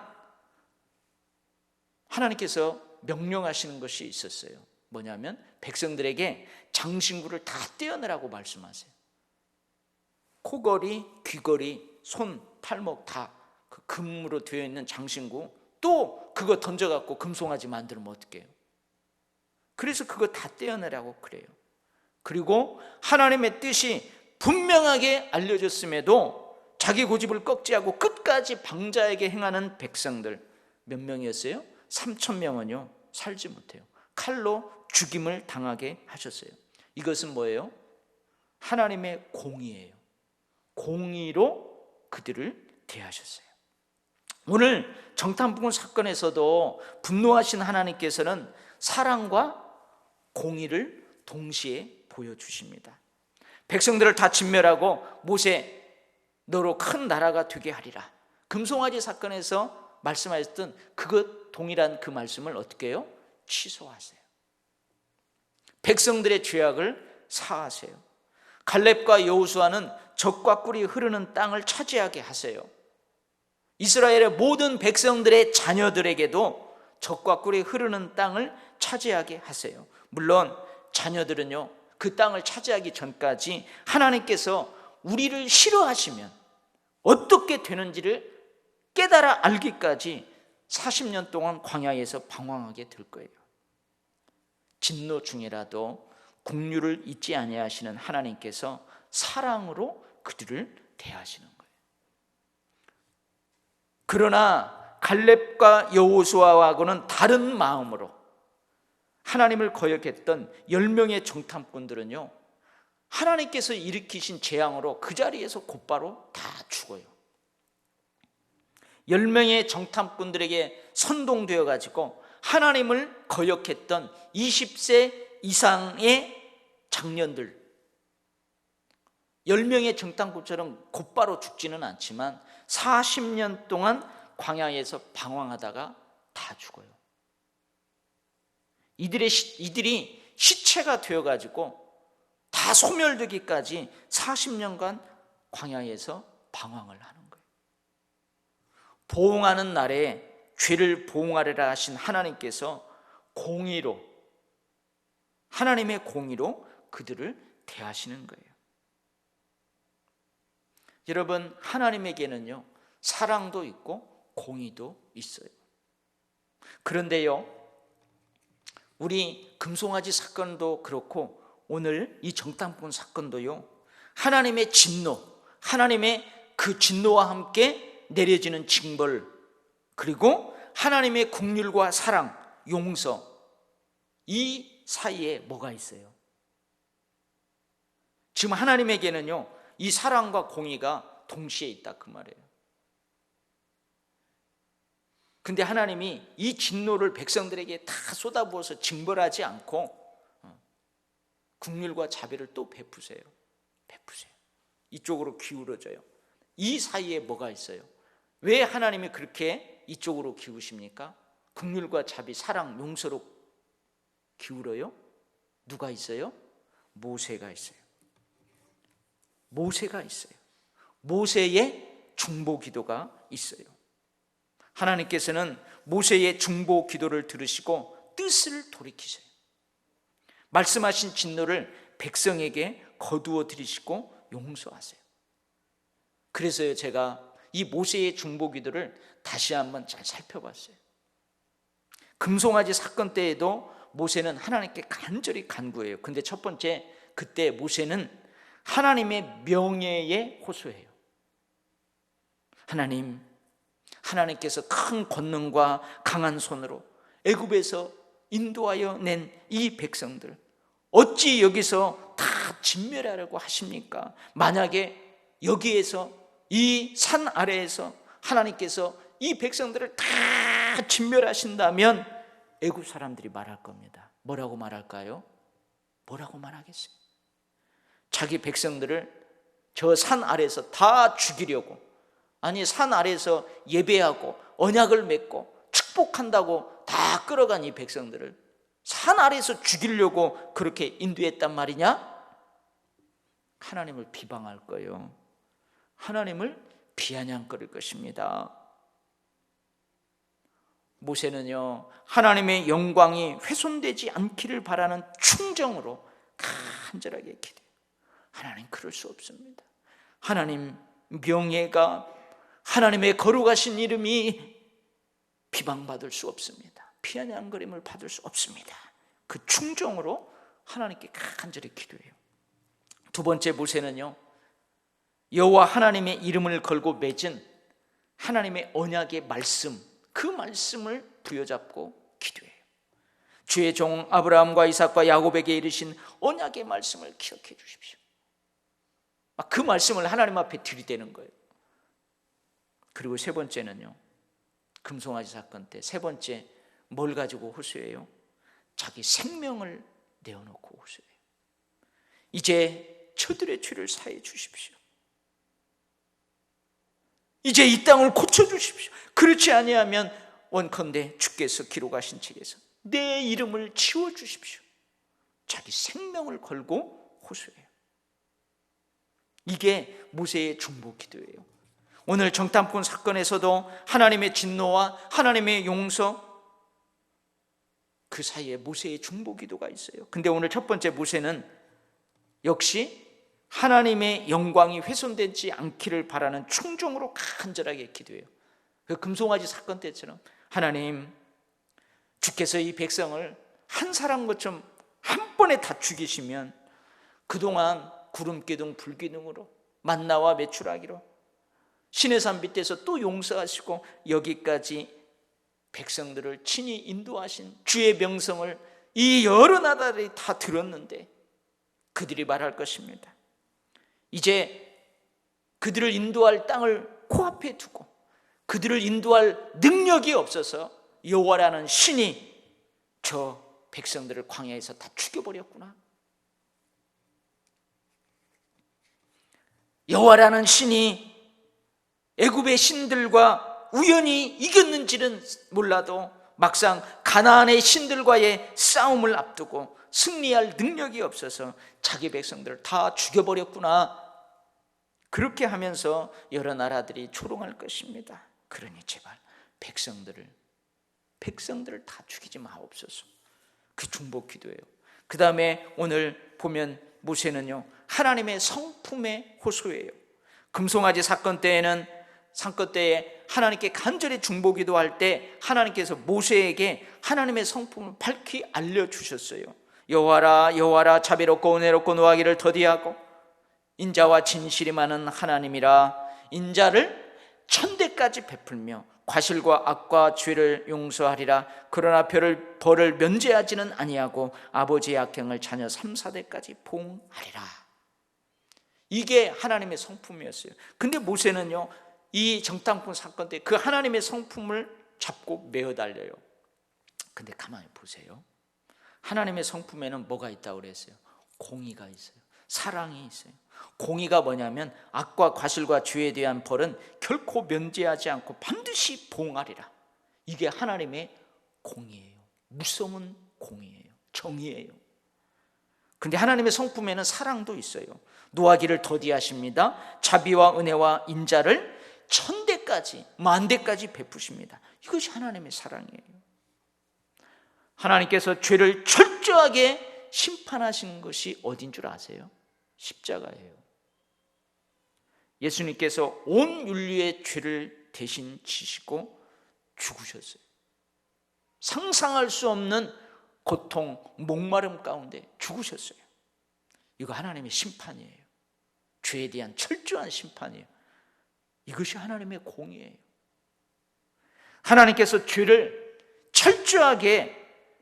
하나님께서 명령하시는 것이 있었어요. 뭐냐면 백성들에게 장신구를 다 떼어내라고 말씀하세요. 코걸이, 귀걸이, 손, 팔목 다 그 금으로 되어 있는 장신구, 또 그거 던져갖고 금송아지 만들면 어떡해요? 그래서 그거 다 떼어내라고 그래요. 그리고 하나님의 뜻이 분명하게 알려졌음에도 자기 고집을 꺾지 않고 끝까지 방자에게 행하는 백성들 몇 명이었어요? 3,000명은요 살지 못해요. 칼로 죽임을 당하게 하셨어요. 이것은 뭐예요? 하나님의 공의예요. 공의로 그들을 대하셨어요. 오늘 정탐부군 사건에서도 분노하신 하나님께서는 사랑과 공의를 동시에 보여주십니다. 백성들을 다 진멸하고 모세 너로 큰 나라가 되게 하리라. 금송아지 사건에서 말씀하셨던 그것 동일한 그 말씀을 어떻게 해요? 취소하세요. 백성들의 죄악을 사하세요. 갈렙과 여호수아는 적과 꿀이 흐르는 땅을 차지하게 하세요. 이스라엘의 모든 백성들의 자녀들에게도 적과 꿀이 흐르는 땅을 차지하게 하세요. 물론 자녀들은요 그 땅을 차지하기 전까지 하나님께서 우리를 싫어하시면 어떻게 되는지를 깨달아 알기까지 40년 동안 광야에서 방황하게 될 거예요. 진노 중이라도 긍휼을 잊지 아니하시는 하나님께서 사랑으로 그들을 대하시는 거예요. 그러나 갈렙과 여호수아하고는 다른 마음으로 하나님을 거역했던 10명의 정탐꾼들은요 하나님께서 일으키신 재앙으로 그 자리에서 곧바로 다 죽어요. 10명의 정탐꾼들에게 선동되어 가지고 하나님을 거역했던 20세 이상의 장년들 10명의 정탐꾼처럼 곧바로 죽지는 않지만 40년 동안 광야에서 방황하다가 다 죽어요. 이들이 시체가 되어가지고 다 소멸되기까지 40년간 광야에서 방황을 하는 거예요. 보응하는 날에 죄를 보응하리라 하신 하나님께서 하나님의 공의로 그들을 대하시는 거예요. 여러분, 하나님에게는요, 사랑도 있고 공의도 있어요. 그런데요, 우리 금송아지 사건도 그렇고 오늘 이 정탐꾼 사건도요, 하나님의 진노, 하나님의 그 진노와 함께 내려지는 징벌, 그리고 하나님의 긍휼과 사랑, 용서, 이 사이에 뭐가 있어요? 지금 하나님에게는요, 이 사랑과 공의가 동시에 있다, 그 말이에요. 근데 하나님이 이 진노를 백성들에게 다 쏟아부어서 징벌하지 않고 긍휼과 자비를 또 베푸세요. 이쪽으로 기울어져요. 이 사이에 뭐가 있어요? 왜 하나님이 그렇게 이쪽으로 기우십니까? 긍휼과 자비, 사랑, 용서로 기울어요? 누가 있어요? 모세가 있어요. 모세의 중보 기도가 있어요. 하나님께서는 모세의 중보 기도를 들으시고 뜻을 돌이키세요. 말씀하신 진노를 백성에게 거두어 들이시고 용서하세요. 그래서요, 제가 이 모세의 중보 기도를 다시 한번 잘 살펴봤어요. 금송아지 사건 때에도 모세는 하나님께 간절히 간구해요. 근데 첫 번째, 그때 모세는 하나님의 명예에 호소해요. 하나님께서 큰 권능과 강한 손으로 애굽에서 인도하여 낸 이 백성들, 어찌 여기서 다 진멸하려고 하십니까? 만약에 여기에서, 이 산 아래에서 하나님께서 이 백성들을 다 진멸하신다면 애굽 사람들이 말할 겁니다. 뭐라고 말할까요? 뭐라고 말하겠어요? 자기 백성들을 저 산 아래에서 다 죽이려고, 아니 산 아래에서 예배하고 언약을 맺고 축복한다고 다 끌어간 이 백성들을 산 아래에서 죽이려고 그렇게 인도했단 말이냐? 하나님을 비방할 거예요. 하나님을 비아냥거릴 것입니다. 모세는요, 하나님의 영광이 훼손되지 않기를 바라는 충정으로 간절하게 기도해요. 하나님, 그럴 수 없습니다. 하나님 명예가, 하나님의 거룩하신 이름이 비방받을 수 없습니다. 비아냥거림을 받을 수 없습니다. 그 충정으로 하나님께 간절히 기도해요. 두 번째, 모세는요, 여호와 하나님의 이름을 걸고 맺은 하나님의 언약의 말씀, 그 말씀을 부여잡고 기도해요. 주의 종 아브라함과 이삭과 야곱에게 이르신 언약의 말씀을 기억해 주십시오. 그 말씀을 하나님 앞에 들이대는 거예요. 그리고 세 번째는요, 금송아지 사건 때 세 번째 뭘 가지고 호소해요? 자기 생명을 내어놓고 호소해요. 이제 저들의 죄를 사해 주십시오. 이제 이 땅을 고쳐주십시오. 그렇지 아니하면 원컨대 주께서 기록하신 책에서 내 이름을 지워주십시오. 자기 생명을 걸고 호소해요. 이게 모세의 중보 기도예요. 오늘 정탐꾼 사건에서도 하나님의 진노와 하나님의 용서, 그 사이에 모세의 중보 기도가 있어요. 근데 오늘 첫 번째 모세는 역시 하나님의 영광이 훼손되지 않기를 바라는 충정으로 간절하게 기도해요. 그 금송아지 사건 때처럼, 하나님, 주께서 이 백성을 한 사람 것처럼 한 번에 다 죽이시면 그동안 구름기둥 불기둥으로 만나와 메추라기로 시내산 밑에서 또 용서하시고 여기까지 백성들을 친히 인도하신 주의 명성을 이 여러 나라들이 다 들었는데 그들이 말할 것입니다. 이제 그들을 인도할 땅을 코앞에 두고 그들을 인도할 능력이 없어서 여호와라는 신이 저 백성들을 광야에서 다 죽여버렸구나. 여호와라는 신이 애굽의 신들과 우연히 이겼는지는 몰라도 막상 가나안의 신들과의 싸움을 앞두고 승리할 능력이 없어서 자기 백성들을 다 죽여버렸구나. 그렇게 하면서 여러 나라들이 조롱할 것입니다. 그러니 제발 백성들을 다 죽이지 마옵소서. 그 중보 기도예요. 그 다음에 오늘 보면 모세는요, 하나님의 성품에 호소해요. 금송아지 사건 때에 하나님께 간절히 중보 기도할 때 하나님께서 모세에게 하나님의 성품을 밝히 알려주셨어요. 여호와라 여호와라 자비롭고 은혜롭고 노하기를 더디하고 인자와 진실이 많은 하나님이라. 인자를 천대까지 베풀며 과실과 악과 죄를 용서하리라. 그러나 벌을 면제하지는 아니하고 아버지의 악행을 자녀 3, 4대까지 보응하리라. 이게 하나님의 성품이었어요. 근데 모세는요, 이 정탐꾼 사건 때 그 하나님의 성품을 잡고 메어 달려요. 근데 가만히 보세요. 하나님의 성품에는 뭐가 있다고 그랬어요? 공의가 있어요. 사랑이 있어요. 공의가 뭐냐면 악과 과실과 죄에 대한 벌은 결코 면제하지 않고 반드시 보응하리라. 이게 하나님의 공의예요. 무서운 공의예요. 정의예요. 근데 하나님의 성품에는 사랑도 있어요. 노하기를 더디하십니다. 자비와 은혜와 인자를 천대까지 만대까지 베푸십니다. 이것이 하나님의 사랑이에요. 하나님께서 죄를 철저하게 심판하신 것이 어딘 줄 아세요? 십자가예요. 예수님께서 온 인류의 죄를 대신 지시고 죽으셨어요. 상상할 수 없는 고통, 목마름 가운데 죽으셨어요. 이거 하나님의 심판이에요. 죄에 대한 철저한 심판이에요. 이것이 하나님의 공의예요. 하나님께서 죄를 철저하게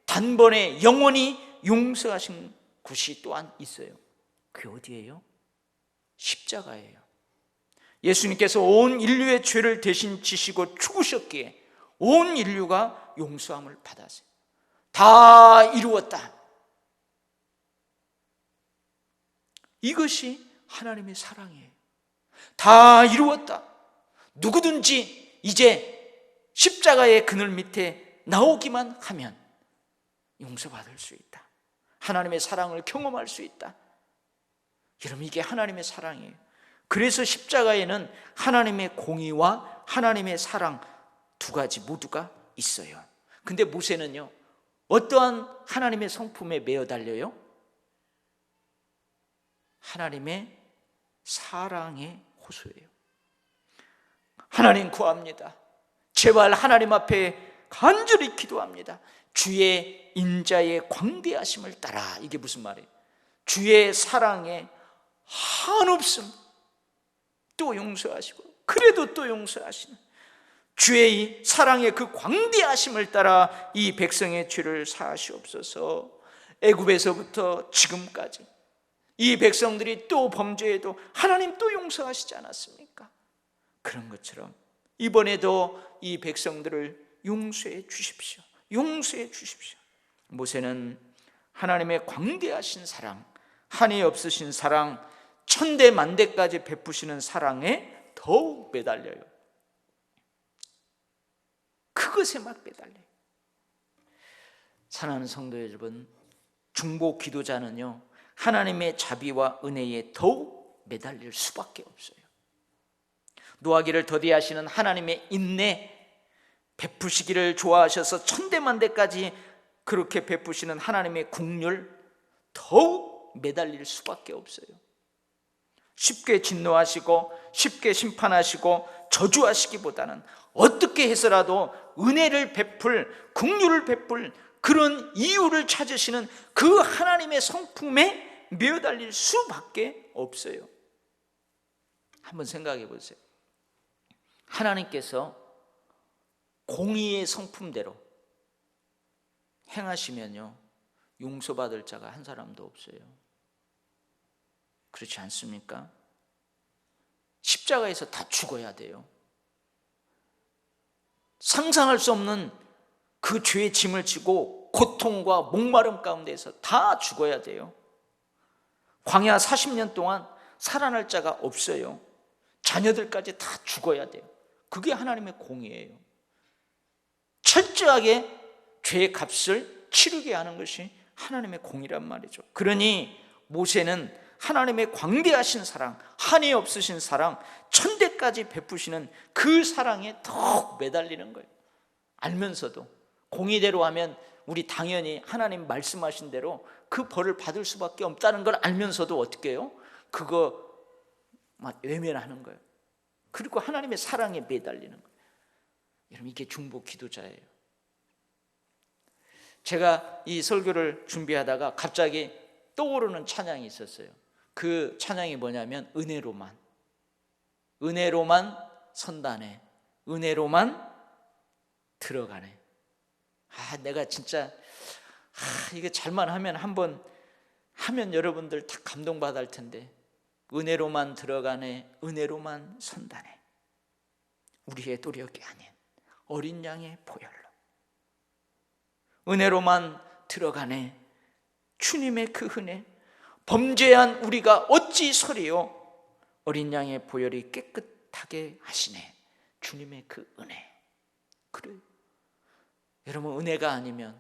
단번에 영원히 용서하신 곳이 또한 있어요. 그게 어디예요? 십자가예요. 예수님께서 온 인류의 죄를 대신 지시고 죽으셨기에 온 인류가 용서함을 받았어요. 다 이루었다. 이것이 하나님의 사랑이에요. 다 이루었다. 누구든지 이제 십자가의 그늘 밑에 나오기만 하면 용서받을 수 있다. 하나님의 사랑을 경험할 수 있다. 여러분, 이게 하나님의 사랑이에요. 그래서 십자가에는 하나님의 공의와 하나님의 사랑 두 가지 모두가 있어요. 근데 모세는요, 어떠한 하나님의 성품에 매어 달려요? 하나님의 사랑에 호소해요. 하나님 구합니다. 제발 하나님 앞에 간절히 기도합니다. 주의 인자의 광대하심을 따라. 이게 무슨 말이에요? 주의 사랑에 한없음 또 용서하시고 그래도 또 용서하시는 주의 사랑의 그 광대하심을 따라 이 백성의 죄를 사하시옵소서. 애굽에서부터 지금까지 이 백성들이 또 범죄해도 하나님 또 용서하시지 않았습니까? 그런 것처럼 이번에도 이 백성들을 용서해 주십시오. 용서해 주십시오. 모세는 하나님의 광대하신 사랑, 한이 없으신 사랑, 천대 만대까지 베푸시는 사랑에 더욱 매달려요. 그것에 막 매달려요. 사랑하는 성도 여러분, 중보 기도자는요, 하나님의 자비와 은혜에 더욱 매달릴 수밖에 없어요. 노하기를 더디하시는 하나님의 인내, 베푸시기를 좋아하셔서 천대만대까지 그렇게 베푸시는 하나님의 국률, 더욱 매달릴 수밖에 없어요. 쉽게 진노하시고 쉽게 심판하시고 저주하시기보다는 어떻게 해서라도 은혜를 베풀, 국률을 베풀 그런 이유를 찾으시는 그 하나님의 성품에 매어달릴 수밖에 없어요. 한번 생각해 보세요. 하나님께서 공의의 성품대로 행하시면요, 용서받을 자가 한 사람도 없어요. 그렇지 않습니까? 십자가에서 다 죽어야 돼요. 상상할 수 없는 그 죄의 짐을 지고 고통과 목마름 가운데서 다 죽어야 돼요. 광야 40년 동안 살아날 자가 없어요. 자녀들까지 다 죽어야 돼요. 그게 하나님의 공의예요. 철저하게 죄의 값을 치르게 하는 것이 하나님의 공의란 말이죠. 그러니 모세는 하나님의 광대하신 사랑, 한이 없으신 사랑, 천대까지 베푸시는 그 사랑에 더욱 매달리는 거예요. 알면서도 공의대로 하면 우리 당연히 하나님 말씀하신 대로 그 벌을 받을 수밖에 없다는 걸 알면서도 어떻게 해요? 그거 막 외면하는 거예요. 그리고 하나님의 사랑에 매달리는 거예요. 여러분, 이게 중보 기도자예요. 제가 이 설교를 준비하다가 갑자기 떠오르는 찬양이 있었어요. 그 찬양이 뭐냐면 은혜로만 선다네, 은혜로만 들어가네. 내가 진짜 이게 잘만 하면 한번 하면 여러분들 다 감동받을 텐데, 은혜로만 들어가네, 은혜로만 선다네. 우리의 노력이 아닌 어린 양의 보혈로 은혜로만 들어가네. 주님의 그 은혜, 범죄한 우리가 어찌 서리요. 어린 양의 보혈이 깨끗하게 하시네. 주님의 그 은혜. 그래요. 여러분, 은혜가 아니면,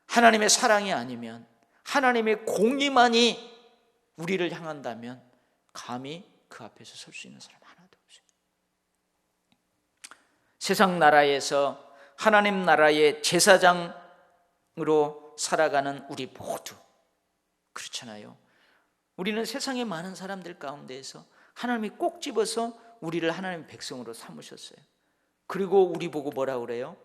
하나님의 사랑이 아니면, 하나님의 공의만이 우리를 향한다면 감히 그 앞에서 설 수 있는 사람 하나도 없어요. 세상 나라에서 하나님 나라의 제사장으로 살아가는 우리 모두 그렇잖아요. 우리는 세상의 많은 사람들 가운데에서 하나님이 꼭 집어서 우리를 하나님의 백성으로 삼으셨어요. 그리고 우리 보고 뭐라 그래요?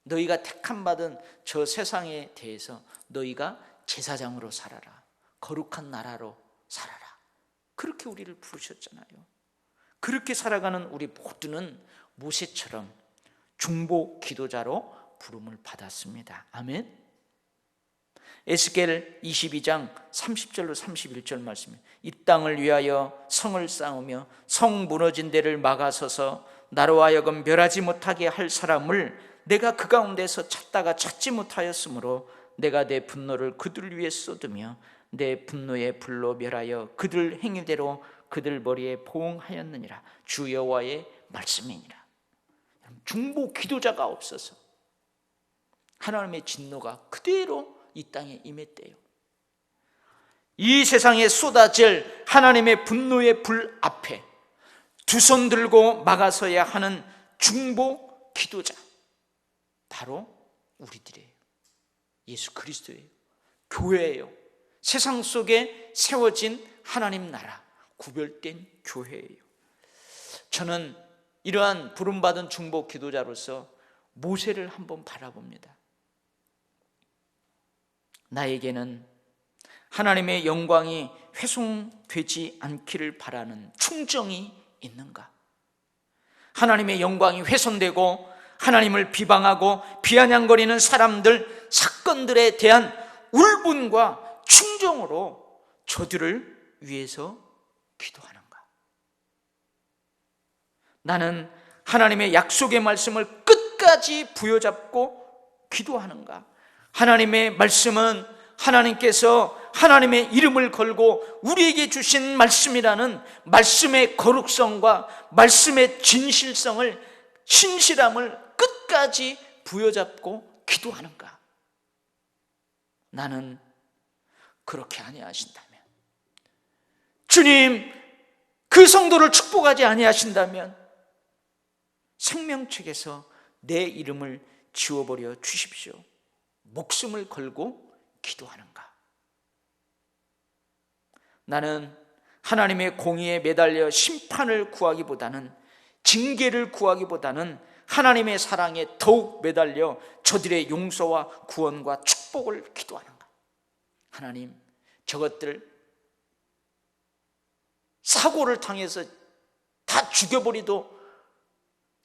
너희가 택함받은 저 세상에 대해서 너희가 제사장으로 살아라, 거룩한 나라로 살아라. 그렇게 우리를 부르셨잖아요. 그렇게 살아가는 우리 모두는 모세처럼 중보 기도자로 부름을 받았습니다. 아멘. 에스겔 22장 30절로 31절 말씀입니다. 이 땅을 위하여 성을 쌓으며 성 무너진 데를 막아서서 나로 하여금 멸하지 못하게 할 사람을 내가 그 가운데서 찾다가 찾지 못하였으므로 내가 내 분노를 그들 위에 쏟으며 내 분노의 불로 멸하여 그들 행위대로 그들 머리에 보응하였느니라. 주 여호와의 말씀이니라. 중보 기도자가 없어서 하나님의 진노가 그대로 이 땅에 임했대요. 이 세상에 쏟아질 하나님의 분노의 불 앞에 두 손 들고 막아서야 하는 중보 기도자, 바로 우리들이에요. 예수 그리스도예요. 교회예요. 세상 속에 세워진 하나님 나라, 구별된 교회예요. 저는 이러한 부름받은 중보 기도자로서 모세를 한번 바라봅니다. 나에게는 하나님의 영광이 훼손되지 않기를 바라는 충정이 있는가? 하나님의 영광이 훼손되고 하나님을 비방하고 비아냥거리는 사람들, 사건들에 대한 울분과 충정으로 저들을 위해서 기도하는가? 나는 하나님의 약속의 말씀을 끝까지 부여잡고 기도하는가? 하나님의 말씀은 하나님께서 하나님의 이름을 걸고 우리에게 주신 말씀이라는 말씀의 거룩성과 말씀의 진실성을, 신실함을 끝까지 부여잡고 기도하는가? 나는 그렇게 아니하신다면, 주님 그 성도를 축복하지 아니하신다면 생명책에서 내 이름을 지워버려 주십시오. 목숨을 걸고 기도하는가? 나는 하나님의 공의에 매달려 심판을 구하기보다는, 징계를 구하기보다는 하나님의 사랑에 더욱 매달려 저들의 용서와 구원과 축복을 기도하는가? 하나님, 저것들 사고를 당해서 다 죽여버리도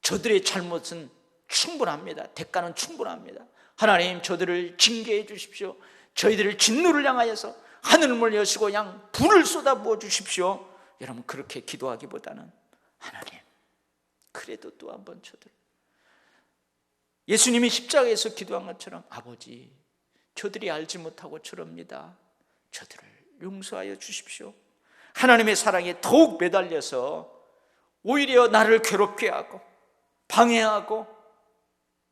저들의 잘못은 충분합니다. 대가는 충분합니다. 하나님, 저들을 징계해 주십시오. 저희들을 진노를 향하여서 하늘을 여시고 양 불을 쏟아부어 주십시오. 여러분, 그렇게 기도하기보다는 하나님, 그래도 또 한번 저들, 예수님이 십자가에서 기도한 것처럼 아버지, 저들이 알지 못하고 저럽니다. 저들을 용서하여 주십시오. 하나님의 사랑에 더욱 매달려서 오히려 나를 괴롭게 하고 방해하고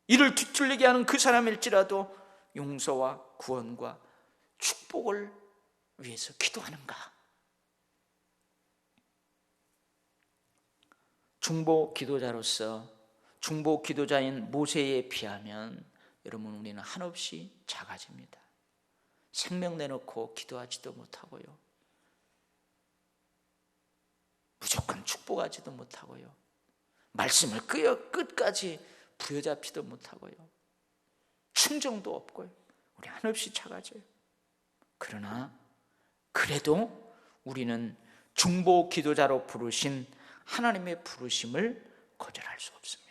이를 뒤틀리게 하는 그 사람일지라도 용서와 구원과 축복을 위해서 기도하는가? 중보 기도자로서 중보 기도자인 모세에 비하면 여러분 우리는 한없이 작아집니다. 생명 내놓고 기도하지도 못하고요, 무조건 축복하지도 못하고요, 말씀을 끝까지 부여잡지도 못하고요, 충정도 없고요, 우리 한없이 작아져요. 그러나 그래도 우리는 중보 기도자로 부르신 하나님의 부르심을 거절할 수 없습니다.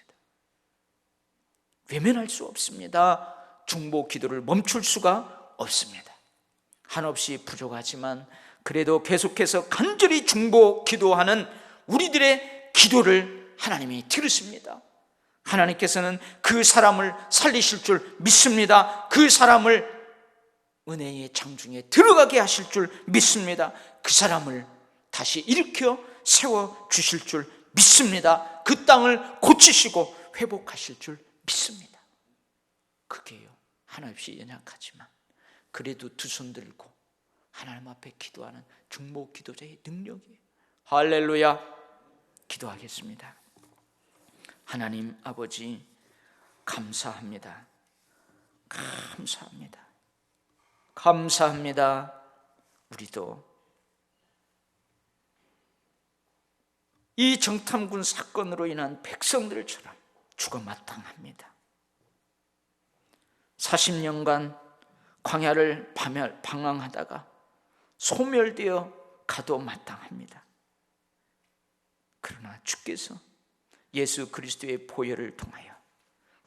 외면할 수 없습니다. 중보 기도를 멈출 수가 없습니다. 한없이 부족하지만 그래도 계속해서 간절히 중보 기도하는 우리들의 기도를 하나님이 들으십니다. 하나님께서는 그 사람을 살리실 줄 믿습니다. 그 사람을 은혜의 장중에 들어가게 하실 줄 믿습니다. 그 사람을 다시 일으켜 세워주실 줄 믿습니다. 그 땅을 고치시고 회복하실 줄 믿습니다. 그게요, 한없이 연약하지만 그래도 두 손 들고 하나님 앞에 기도하는 중보 기도자의 능력이에요. 할렐루야. 기도하겠습니다. 하나님 아버지, 감사합니다. 감사합니다. 감사합니다. 우리도 이 정탐군 사건으로 인한 백성들처럼 죽어 마땅합니다. 40년간 광야를 방황하다가 소멸되어 가도 마땅합니다. 그러나 주께서 예수 그리스도의 보혈을 통하여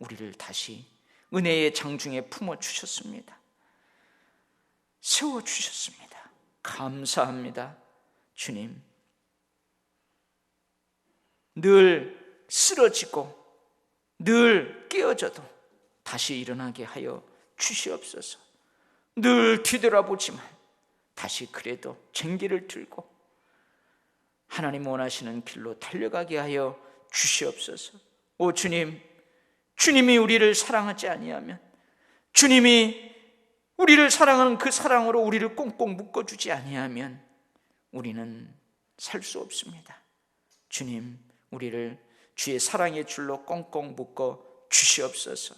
우리를 다시 은혜의 장중에 품어주셨습니다. 세워주셨습니다. 감사합니다. 주님, 늘 쓰러지고 늘 깨어져도 다시 일어나게 하여 주시옵소서. 늘 뒤돌아보지만 다시 그래도 쟁기를 들고 하나님 원하시는 길로 달려가게 하여 주시옵소서. 오 주님, 주님이 우리를 사랑하지 아니하면, 주님이 우리를 사랑하는 그 사랑으로 우리를 꽁꽁 묶어주지 아니하면 우리는 살 수 없습니다. 주님, 우리를 주의 사랑의 줄로 꽁꽁 묶어 주시옵소서.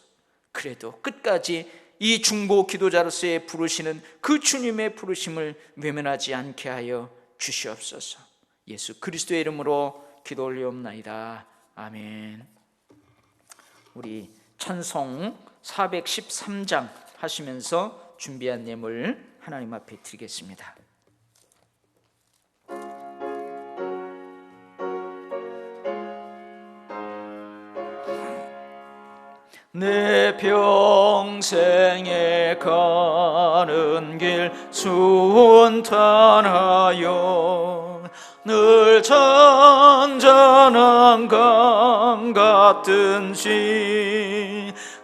그래도 끝까지 이 중보 기도자로서의 부르시는 그 주님의 부르심을 외면하지 않게 하여 주시옵소서. 예수 그리스도의 이름으로 기도 올리옵나이다. 아멘. 우리 찬송 413장 하시면서 준비한 예물 하나님 앞에 드리겠습니다. 내 평생에 가는 길 순탄하여 늘 잔잔한 강 같든지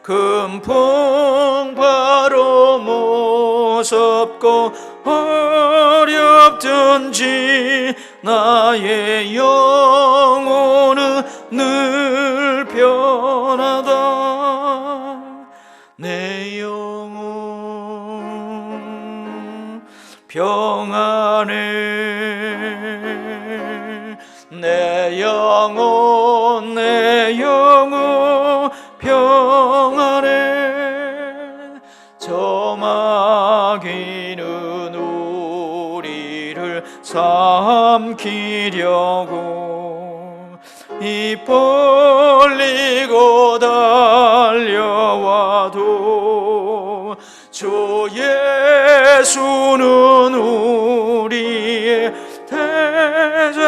금풍 바로 무섭고 어렵든지 나의 영혼은 늘 변하다. 내 영혼 평안해. 내 영혼 평안해. 저 마귀는 우리를 삼키려고 입 벌리고 달려와도 주 예수는 우리의 대장되니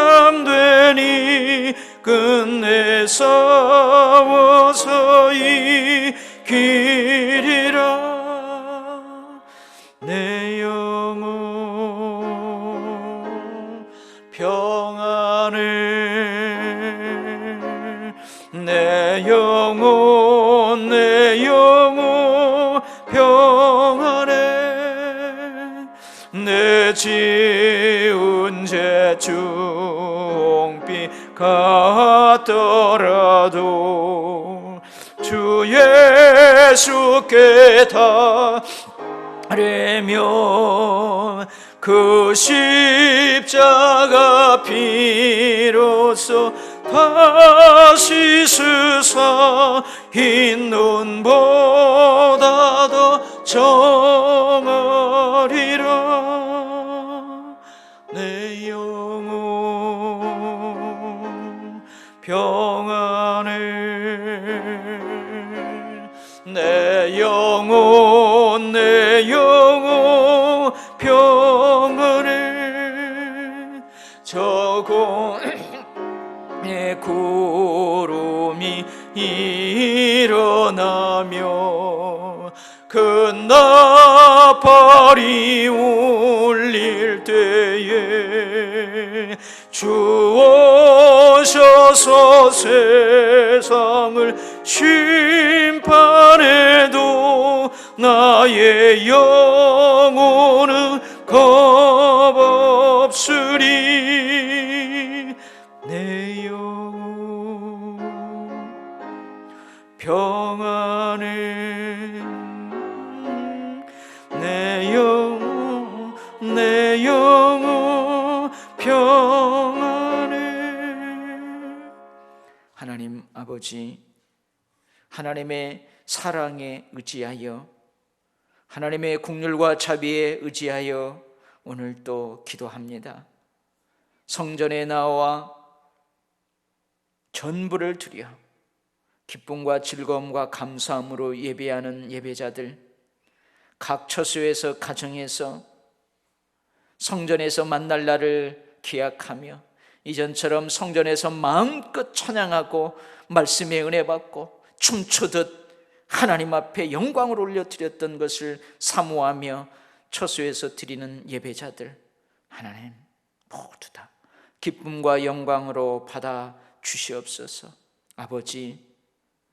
끝내 싸워서 이기리라. 내 영혼 평안해. 내 영혼 평안해. 내 지은 죄 중비 같더라도 주 예수께 따르면 그 십자가 피로써 다시 세상의 눈보다 더 정하리라. 내 영혼 평안해, 내 영혼 평안해. 저공의 구름이 일어나며 큰 나팔이 울릴 때에 주 오셔서 세상을 심판해도 나의 영혼은 겁없으리. 내 영혼 평안해, 내 영혼 평안해. 하나님 아버지, 하나님의 사랑에 의지하여, 하나님의 긍휼과 자비에 의지하여 오늘 또 기도합니다. 성전에 나와 전부를 드려 기쁨과 즐거움과 감사함으로 예배하는 예배자들, 각 처소에서 가정에서 성전에서 만날 날을 기약하며 이전처럼 성전에서 마음껏 찬양하고 말씀에 은혜 받고 춤추듯 하나님 앞에 영광을 올려드렸던 것을 사모하며 처소에서 드리는 예배자들, 하나님 모두 다 기쁨과 영광으로 받아 주시옵소서. 아버지,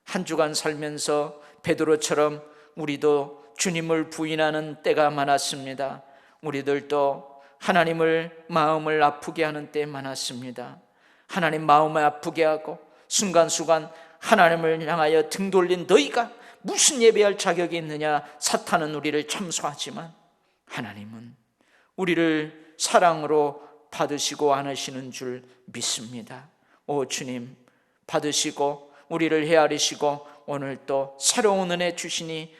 한 주간 살면서 베드로처럼 우리도 주님을 부인하는 때가 많았습니다. 우리들도 하나님을 마음을 아프게 하는 때 많았습니다. 하나님 마음을 아프게 하고 순간순간 하나님을 향하여 등 돌린 너희가 무슨 예배할 자격이 있느냐, 사탄은 우리를 참소하지만 하나님은 우리를 사랑으로 받으시고 안으시는 줄 믿습니다. 오 주님, 받으시고 우리를 헤아리시고 오늘 또 새로운 은혜 주시니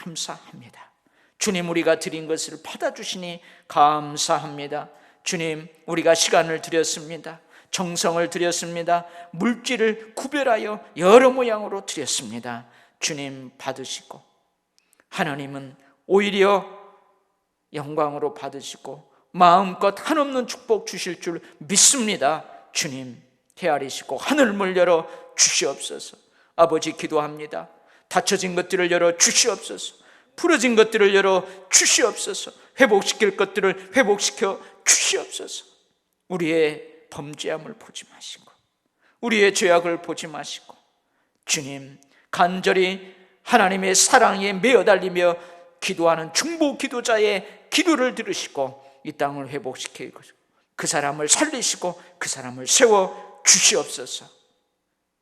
감사합니다. 주님, 우리가 드린 것을 받아주시니 감사합니다. 주님, 우리가 시간을 드렸습니다. 정성을 드렸습니다. 물질을 구별하여 여러 모양으로 드렸습니다. 주님 받으시고, 하나님은 오히려 영광으로 받으시고 마음껏 한없는 축복 주실 줄 믿습니다. 주님 헤아리시고 하늘문을 열어 주시옵소서. 아버지, 기도합니다. 닫혀진 것들을 열어 주시옵소서. 부러진 것들을 열어 주시옵소서. 회복시킬 것들을 회복시켜 주시옵소서. 우리의 범죄함을 보지 마시고 우리의 죄악을 보지 마시고 주님, 간절히 하나님의 사랑에 매어달리며 기도하는 중보 기도자의 기도를 들으시고 이 땅을 회복시키고 그 사람을 살리시고 그 사람을 세워 주시옵소서.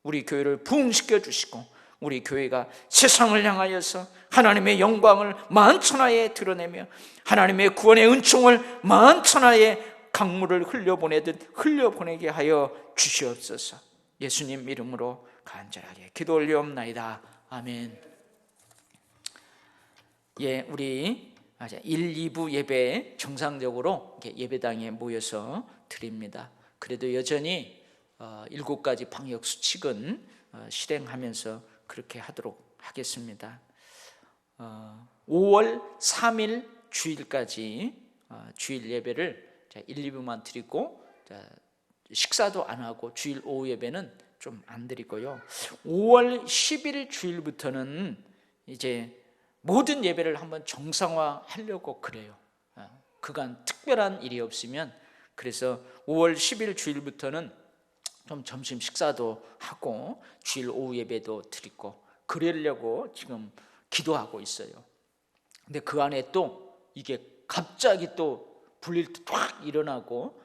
우리 교회를 부흥시켜 주시고 우리 교회가 세상을 향하여서 하나님의 영광을 만천하에 드러내며 하나님의 구원의 은총을 만천하에 강물을 흘려보내듯 흘려보내게 하여 주시옵소서. 예수님 이름으로 간절하게 기도 올리옵나이다. 아멘. 예, 우리 1, 2부 예배 정상적으로 예배당에 모여서 드립니다. 그래도 여전히 7가지 방역 수칙은 실행하면서 그렇게 하도록 하겠습니다. 5월 3일 주일까지 주일 예배를 1, 2부만 드리고 식사도 안 하고 주일 오후 예배는 좀 안 드리고요. 5월 10일 주일부터는 이제 모든 예배를 한번 정상화하려고 그래요. 그간 특별한 일이 없으면, 그래서 5월 10일 주일부터는 좀 점심 식사도 하고 주일 오후 예배도 드리고 그러려고 지금 기도하고 있어요. 근데 그 안에 또 이게 갑자기 또 불일 때 쫙 일어나고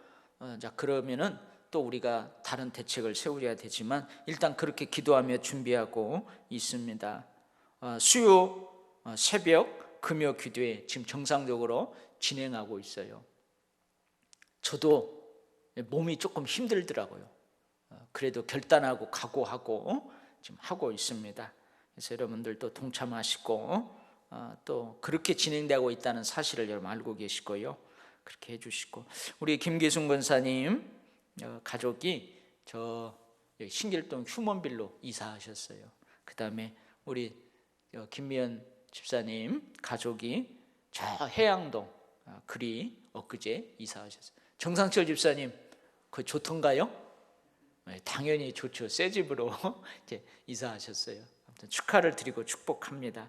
자 그러면은 또 우리가 다른 대책을 세우려야 되지만 일단 그렇게 기도하며 준비하고 있습니다. 수요 새벽 금요 기도회 지금 정상적으로 진행하고 있어요. 저도 몸이 조금 힘들더라고요. 그래도 결단하고 각오하고 지금 하고 있습니다. 그래서 여러분들도 동참하시고 또 그렇게 진행되고 있다는 사실을 여러분 알고 계시고요. 그렇게 해주시고, 우리 김기순 권사님 가족이 저 신길동 휴먼빌로 이사하셨어요. 그 다음에 우리 김미연 집사님 가족이 저 해양동 그리 엊그제 이사하셨어요. 정상철 집사님 그 좋던가요? 네, 당연히 좋죠. 새 집으로 이제 이사하셨어요. 아무튼 축하를 드리고 축복합니다.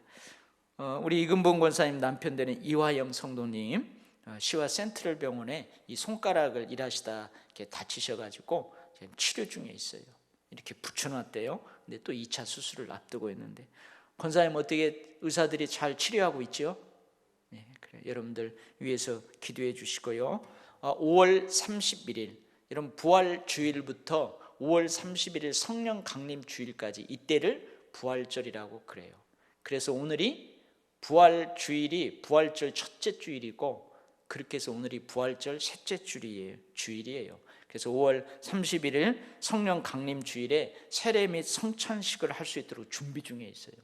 우리 이근봉 권사님 남편 되는 이화영 성도님 시와 센트럴 병원에 이 손가락을 일하시다 이렇게 다치셔가지고 지금 치료 중에 있어요. 이렇게 붙여놨대요. 근데 또 2차 수술을 앞두고 있는데, 권사님 어떻게 의사들이 잘 치료하고 있죠? 네, 그래 여러분들 위해서 기도해 주시고요. 5월 31일 여러분 부활 주일부터 5월 31일 성령 강림 주일까지 이때를 부활절이라고 그래요. 그래서 오늘이 부활 주일이 부활절 첫째 주일이고, 그렇게 해서 오늘이 부활절 셋째 주일이에요. 그래서 5월 31일 성령 강림 주일에 세례 및 성찬식을 할 수 있도록 준비 중에 있어요.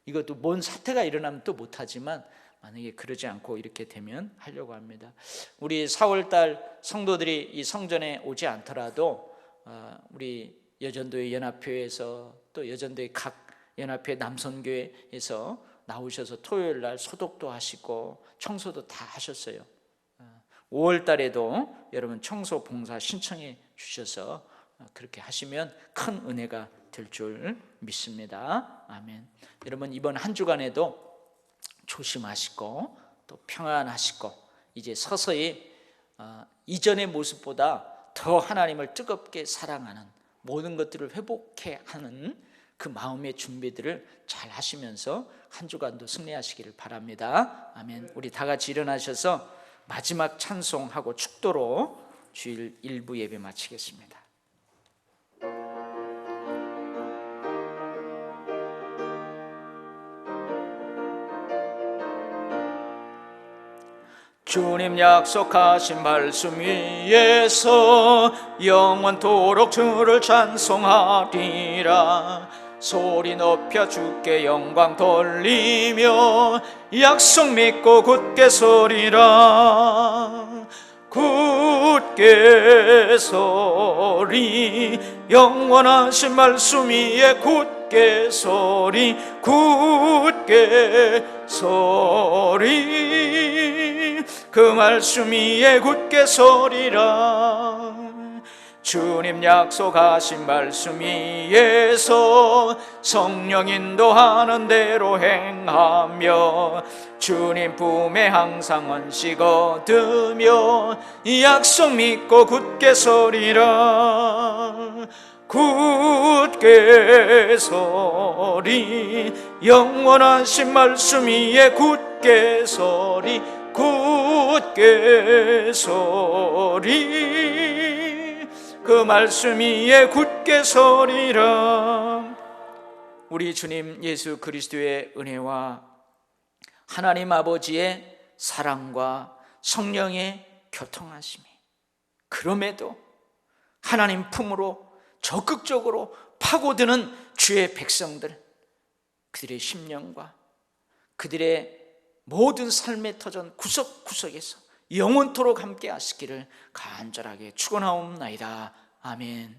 이것도 뭔 사태가 일어나면 또 못하지만 만약에 그러지 않고 이렇게 되면 하려고 합니다. 우리 4월달 성도들이 이 성전에 오지 않더라도 우리 여전도의 연합회에서 또 여전도의 각 연합회 남선교회에서 나오셔서 토요일 날 소독도 하시고 청소도 다 하셨어요. 5월 달에도 여러분 청소 봉사 신청해 주셔서 그렇게 하시면 큰 은혜가 될 줄 믿습니다. 아멘. 여러분 이번 한 주간에도 조심하시고 또 평안하시고 이제 서서히 이전의 모습보다 더 하나님을 뜨겁게 사랑하는 모든 것들을 회복해 하는 그 마음의 준비들을 잘 하시면서 한 주간도 승리하시기를 바랍니다. 아멘. 우리 다 같이 일어나셔서 마지막 찬송하고 축도로 주일 1부 예배 마치겠습니다. 주님 약속하신 말씀 위에서 영원토록 주를 찬송하리라. 소리 높여 주께 영광 돌리며 약속 믿고 굳게 서리라. 굳게 서리 영원하신 말씀 위에 굳게 서리 굳게 서리 그 말씀 위에 굳게 서리라. 주님 약속하신 말씀 위에서 성령 인도하는 대로 행하며 주님 품에 항상 안식 얻으며 약속 믿고 굳게 서리라. 굳게 서리 영원하신 말씀 위에 굳게 서리 굳게 서리 그 말씀 위에 굳게 서리라. 우리 주님 예수 그리스도의 은혜와 하나님 아버지의 사랑과 성령의 교통하심이 그럼에도 하나님 품으로 적극적으로 파고드는 주의 백성들, 그들의 심령과 그들의 모든 삶의 터전 구석구석에서 영원토록 함께 하시기를 간절하게 축원하옵나이다. 아멘.